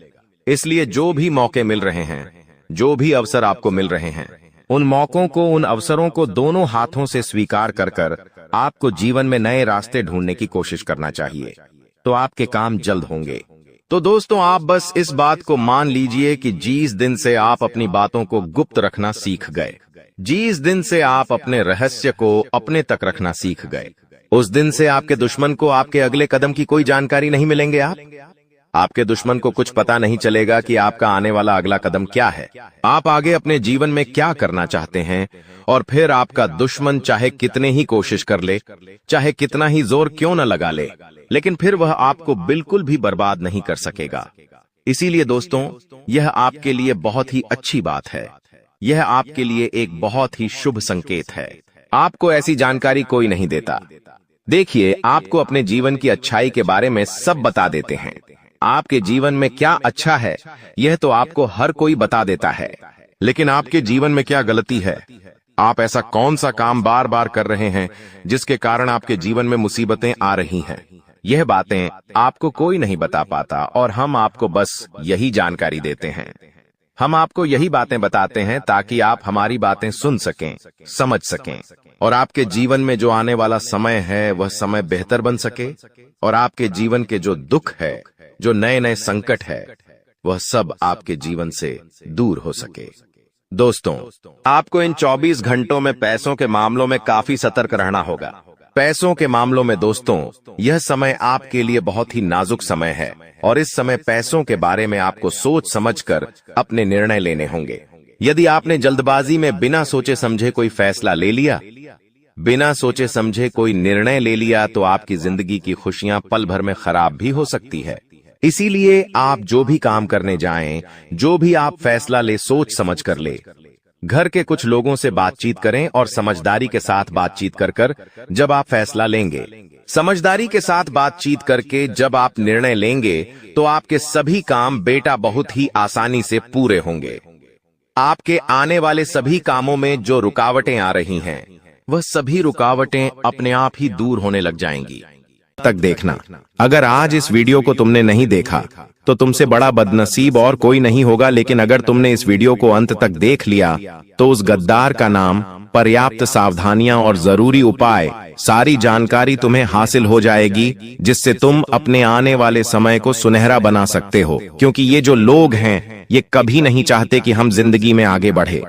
[SPEAKER 2] इसलिए जो भी मौके मिल रहे हैं, जो भी अवसर आपको मिल रहे हैं, उन मौकों को, उन अवसरों को दोनों हाथों से स्वीकार कर कर आपको जीवन में नए रास्ते ढूंढने की कोशिश करना चाहिए। तो आपके काम जल्द होंगे। तो दोस्तों, आप बस इस बात को मान लीजिए कि जिस दिन से आप अपनी बातों को गुप्त रखना सीख गए, जिस दिन से आप अपने रहस्य को अपने तक रखना सीख गए, उस दिन से आपके दुश्मन को आपके अगले कदम की कोई जानकारी नहीं मिलेंगे। आपके दुश्मन को कुछ पता नहीं चलेगा कि आपका आने वाला अगला कदम क्या है, आप आगे अपने जीवन में क्या करना चाहते हैं। और फिर आपका दुश्मन चाहे कितने ही कोशिश कर ले, चाहे कितना ही जोर क्यों न लगा ले, लेकिन फिर वह आपको बिल्कुल भी बर्बाद नहीं कर सकेगा। इसीलिए दोस्तों, यह आपके लिए बहुत ही अच्छी बात है, यह आपके लिए एक बहुत ही शुभ संकेत है। आपको ऐसी जानकारी कोई नहीं देता। देखिए, आपको अपने जीवन की अच्छाई के बारे में सब बता देते हैं। आपके जीवन में क्या अच्छा है, यह तो आपको हर कोई बता देता है, लेकिन आपके जीवन में क्या गलती है, आप ऐसा कौन सा काम बार बार कर रहे हैं जिसके कारण आपके जीवन में मुसीबतें आ रही हैं, यह बातें आपको कोई नहीं बता पाता और हम आपको बस यही जानकारी देते हैं। हम आपको यही बातें बताते हैं ताकि आप हमारी बातें सुन सकें, समझ सकें और आपके जीवन में जो आने वाला समय है वह समय बेहतर बन सके और आपके जीवन के जो दुख है, जो नए नए संकट है, वह सब आपके जीवन से दूर हो सके। दोस्तों, आपको इन 24 घंटों में पैसों के मामलों में काफी सतर्क रहना होगा। पैसों के मामलों में दोस्तों, यह समय आपके लिए बहुत ही नाजुक समय है और इस समय पैसों के बारे में आपको सोच समझकर अपने निर्णय लेने होंगे। यदि आपने जल्दबाजी में बिना सोचे समझे कोई फैसला ले लिया, बिना सोचे समझे कोई निर्णय ले लिया, तो आपकी जिंदगी की खुशियां पल भर में खराब भी हो सकती है। इसीलिए आप जो भी काम करने जाएं, जो भी आप फैसला ले, सोच समझ कर ले। घर के कुछ लोगों से बातचीत करें और समझदारी के साथ बातचीत कर कर जब आप फैसला लेंगे, समझदारी के साथ बातचीत करके जब आप निर्णय लेंगे, तो आपके सभी काम बेटा बहुत ही आसानी से पूरे होंगे। आपके आने वाले सभी कामों में जो रुकावटें आ रही हैं, वह सभी रुकावटें अपने आप ही दूर होने लग जाएंगी। तक देखना, अगर आज इस वीडियो को तुमने नहीं देखा तो तुमसे बड़ा बदनसीब और कोई नहीं होगा, लेकिन अगर तुमने इस वीडियो को अंत तक देख लिया तो उस गद्दार का नाम, पर्याप्त सावधानियां और जरूरी उपाय, सारी जानकारी तुम्हें हासिल हो जाएगी, जिससे तुम अपने आने वाले समय को सुनहरा बना सकते हो। क्योंकि ये जो लोग हैं, ये कभी नहीं चाहते कि हम जिंदगी में आगे बढ़े,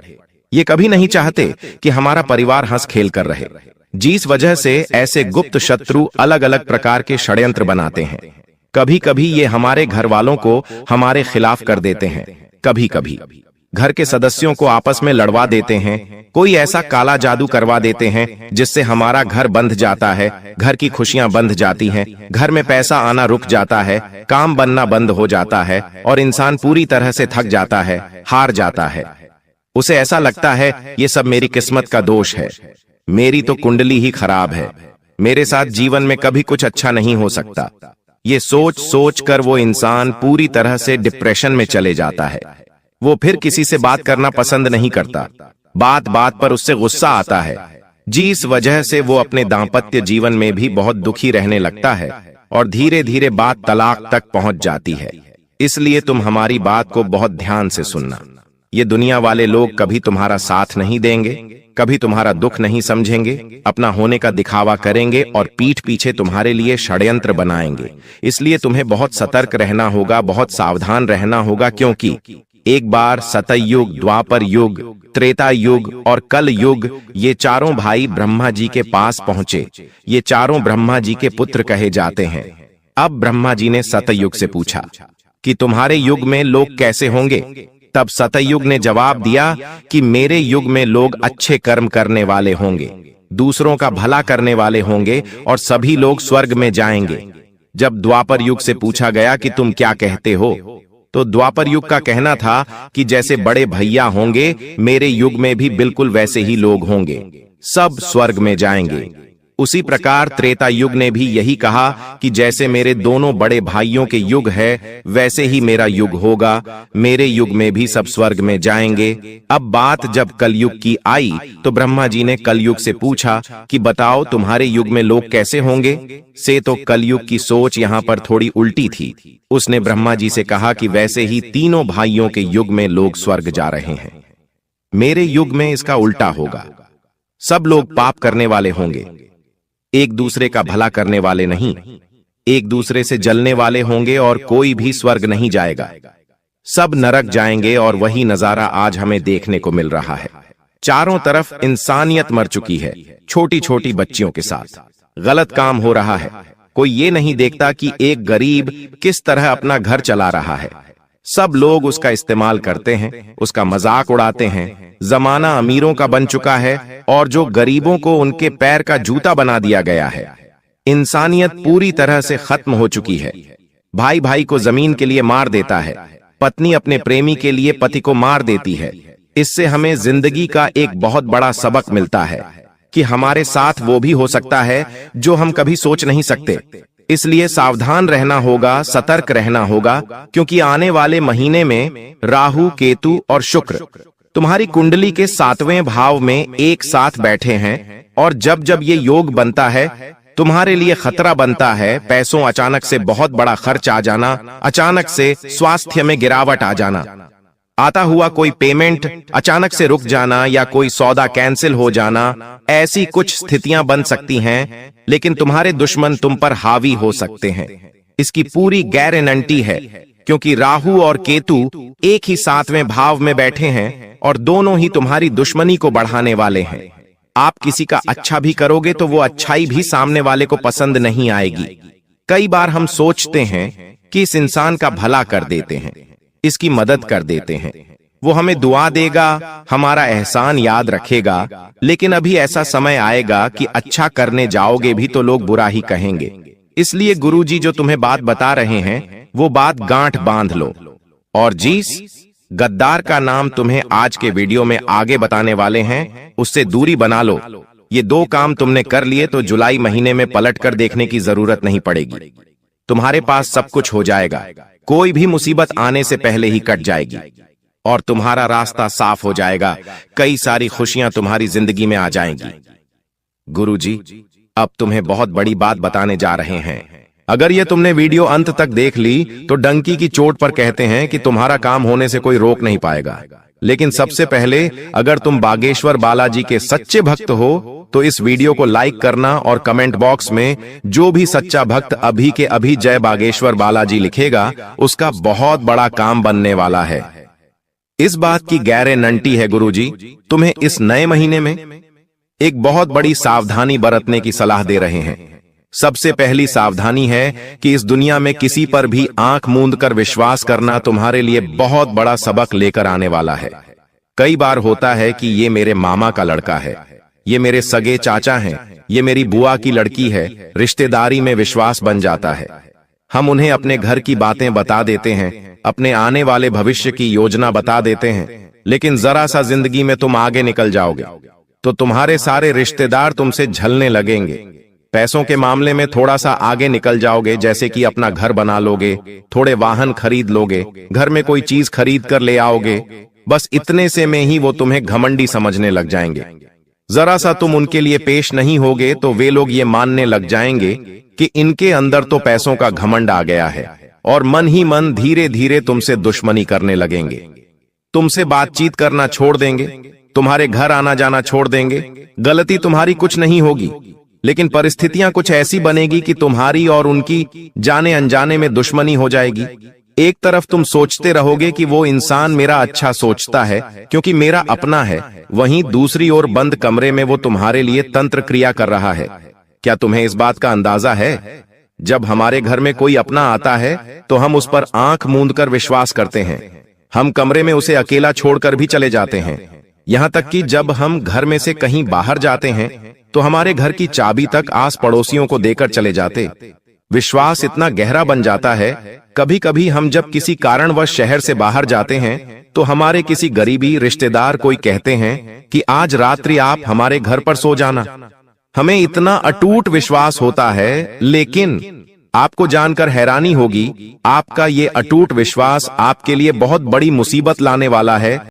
[SPEAKER 2] ये कभी नहीं चाहते कि हमारा परिवार हंस खेल कर रहे। जिस वजह से ऐसे गुप्त शत्रु अलग अलग प्रकार के षड्यंत्र बनाते हैं। कभी कभी ये हमारे घर वालों को हमारे खिलाफ कर देते हैं, कभी कभी घर के सदस्यों को आपस में लड़वा देते हैं, कोई ऐसा काला जादू करवा देते हैं जिससे हमारा घर बंध जाता है, घर की खुशियां बंध जाती हैं, घर में पैसा आना रुक जाता है, काम बनना बंद हो जाता है और इंसान पूरी तरह से थक जाता है, हार जाता है। उसे ऐसा लगता है ये सब मेरी किस्मत का दोष है, मेरी तो कुंडली ही खराब है, मेरे साथ जीवन में कभी कुछ अच्छा नहीं हो सकता।
[SPEAKER 1] ये सोच सोच कर वो इंसान पूरी तरह से डिप्रेशन में चले जाता है। वो फिर किसी से बात करना पसंद नहीं करता। बात बात पर उससे गुस्सा आता है, जिस वजह से वो अपने दाम्पत्य जीवन में भी बहुत दुखी रहने लगता है और धीरे धीरे बात तलाक तक पहुंच जाती है। इसलिए तुम हमारी बात को बहुत ध्यान से सुनना। ये दुनिया वाले लोग कभी तुम्हारा साथ नहीं देंगे, कभी तुम्हारा दुख नहीं समझेंगे, अपना होने का दिखावा करेंगे और पीठ पीछे तुम्हारे लिए षड्यंत्र बनाएंगे। इसलिए तुम्हें बहुत सतर्क रहना होगा, बहुत सावधान रहना होगा, क्योंकि एक बार सतयुग, द्वापर युग, त्रेता युग और कल युग, ये चारों भाई ब्रह्मा जी के पास पहुंचे। ये चारों ब्रह्मा जी के पुत्र कहे जाते हैं। अब ब्रह्मा जी ने सतयुग से पूछा कि तुम्हारे युग में लोग कैसे होंगे? तब सतयुग ने जवाब दिया कि मेरे युग में लोग अच्छे कर्म करने वाले होंगे, दूसरों का भला करने वाले होंगे और सभी लोग स्वर्ग में जाएंगे। जब द्वापर युग से पूछा गया कि तुम क्या कहते हो, तो द्वापर युग का कहना था कि जैसे बड़े भैया होंगे, मेरे युग में भी बिल्कुल वैसे ही लोग होंगे, सब स्वर्ग में जाएंगे। उसी प्रकार त्रेता युग ने भी यही कहा कि जैसे मेरे दोनों बड़े भाइयों के युग है, वैसे ही मेरा युग होगा, मेरे युग में भी सब स्वर्ग में जाएंगे। अब बात जब कलयुग की आई तो ब्रह्मा जी ने कलयुग से पूछा कि बताओ तुम्हारे युग में लोग कैसे होंगे? से तो कलयुग की सोच यहाँ पर थोड़ी उल्टी थी। उसने ब्रह्मा जी से कहा कि वैसे ही तीनों भाइयों के युग में लोग स्वर्ग जा रहे हैं, मेरे युग में इसका उल्टा होगा। सब लोग पाप करने वाले होंगे, एक दूसरे का भला करने वाले नहीं, एक दूसरे से जलने वाले होंगे और कोई भी स्वर्ग नहीं जाएगा, सब नरक जाएंगे। और वही नजारा आज हमें देखने को मिल रहा है। चारों तरफ इंसानियत मर चुकी है, छोटी छोटी बच्चियों के साथ गलत काम हो रहा है। कोई ये नहीं देखता कि एक गरीब किस तरह अपना घर चला रहा है। सब लोग उसका इस्तेमाल करते हैं, उसका मजाक उड़ाते हैं। जमाना अमीरों का बन चुका है और जो गरीबों को उनके पैर का जूता बना दिया गया है। इंसानियत पूरी तरह से खत्म हो चुकी है। भाई भाई को जमीन के लिए मार देता है, पत्नी अपने प्रेमी के लिए पति को मार देती है। इससे हमें जिंदगी का एक बहुत बड़ा सबक मिलता है कि हमारे साथ वो भी हो सकता है जो हम कभी सोच नहीं सकते। इसलिए सावधान रहना होगा, सतर्क रहना होगा, क्योंकि आने वाले महीने में राहु, केतु और शुक्र तुम्हारी कुंडली के 7वें भाव में एक साथ बैठे हैं। और जब जब ये योग बनता है, तुम्हारे लिए खतरा बनता है। पैसों अचानक से बहुत बड़ा खर्च आ जाना, अचानक से स्वास्थ्य में गिरावट आ जाना, आता हुआ कोई पेमेंट अचानक से रुक जाना या कोई सौदा कैंसिल हो जाना, ऐसी कुछ स्थितियां बन सकती हैं। लेकिन तुम्हारे दुश्मन तुम पर हावी हो सकते हैं, इसकी पूरी गारंटी है, क्योंकि राहु और केतु एक ही 7वें भाव में बैठे हैं और दोनों ही तुम्हारी दुश्मनी को बढ़ाने वाले हैं। आप किसी का अच्छा भी करोगे तो वो अच्छाई भी सामने वाले को पसंद नहीं आएगी। कई बार हम सोचते हैं कि इस इंसान का भला कर देते हैं, इसकी मदद कर देते हैं, वो हमें दुआ देगा, हमारा एहसान याद रखेगा। लेकिन अभी ऐसा समय आएगा कि अच्छा करने जाओगे भी तो लोग बुरा ही कहेंगे। इसलिए गुरुजी जो तुम्हें बात बता रहे हैं वो बात गांठ बांध लो। और जिस गद्दार का नाम तुम्हें आज के वीडियो में आगे बताने वाले हैं, उससे दूरी बना लो। ये 2 काम तुमने कर लिए तो जुलाई महीने में पलट कर देखने की जरूरत नहीं पड़ेगी। तुम्हारे पास सब कुछ हो जाएगा, कोई भी मुसीबत आने से पहले ही कट जाएगी और तुम्हारा रास्ता साफ हो जाएगा। कई सारी खुशियां तुम्हारी जिंदगी में आ जाएंगी। गुरुजी अब तुम्हें बहुत बड़ी बात बताने जा रहे हैं। अगर ये तुमने वीडियो अंत तक देख ली तो डंकी की चोट पर कहते हैं कि तुम्हारा काम होने से कोई रोक नहीं पाएगा। लेकिन सबसे पहले अगर तुम बागेश्वर बालाजी के सच्चे भक्त हो तो इस वीडियो को लाइक करना और कमेंट बॉक्स में जो भी सच्चा भक्त अभी के अभी जय बागेश्वर बालाजी लिखेगा, उसका बहुत बड़ा काम बनने वाला है। इस बात की गारंटी है गुरुजी, तुम्हें इस नए महीने में एक बहुत बड़ी सावधानी बरतने की सलाह दे रहे हैं। सबसे पहली सावधानी है कि इस दुनिया में किसी पर भी आंख मूंद कर विश्वास करना तुम्हारे लिए बहुत बड़ा सबक लेकर आने वाला है। कई बार होता है कि ये मेरे मामा का लड़का है, ये मेरे सगे चाचा हैं, ये मेरी बुआ की लड़की है, रिश्तेदारी में विश्वास बन जाता है। हम उन्हें अपने घर की बातें बता देते हैं, अपने आने वाले भविष्य की योजना बता देते हैं। लेकिन जरा सा जिंदगी में तुम आगे निकल जाओगे तो तुम्हारे सारे रिश्तेदार तुमसे झलने लगेंगे। पैसों के मामले में थोड़ा सा आगे निकल जाओगे, जैसे कि अपना घर बना लोगे, थोड़े वाहन खरीद लोगे, घर में कोई चीज खरीद कर ले आओगे। बस इतने से में ही वो तुम्हें घमंडी समझने लग जाएंगे। जरा सा तुम उनके लिए पेश नहीं होगे तो वे लोग ये मानने लग जाएंगे कि इनके अंदर तो पैसों का घमंड आ गया है, और मन ही मन धीरे धीरे तुमसे दुश्मनी करने लगेंगे। तुमसे बातचीत करना छोड़ देंगे, तुम्हारे घर आना जाना छोड़ देंगे। गलती तुम्हारी कुछ नहीं होगी, लेकिन परिस्थितियां कुछ ऐसी बनेगी कि तुम्हारी और उनकी जाने अनजाने में दुश्मनी हो जाएगी। एक तरफ तुम सोचते रहोगे कि वो इंसान मेरा अच्छा सोचता है क्योंकि मेरा अपना है, वहीं दूसरी ओर बंद कमरे में वो तुम्हारे लिए तंत्र क्रिया कर रहा है। क्या तुम्हें इस बात का अंदाजा है? जब हमारे घर में कोई अपना आता है तो हम उस पर आंख मूंद कर विश्वास करते हैं। हम कमरे में उसे अकेला छोड़कर भी चले जाते हैं। यहां तक कि जब हम घर में से कहीं बाहर जाते हैं तो हमारे घर की चाबी तक आस पड़ोसियों को देकर चले जाते। विश्वास इतना गहरा बन जाता है, कभी कभी हम जब किसी कारणवश शहर से बाहर जाते हैं तो हमारे किसी गरीबी रिश्तेदार कोई कहते हैं कि आज रात्रि आप हमारे घर पर सो जाना। हमें इतना अटूट विश्वास होता है, लेकिन आपको जानकर हैरानी होगी, आपका ये अटूट विश्वास आपके लिए बहुत बड़ी मुसीबत लाने वाला है।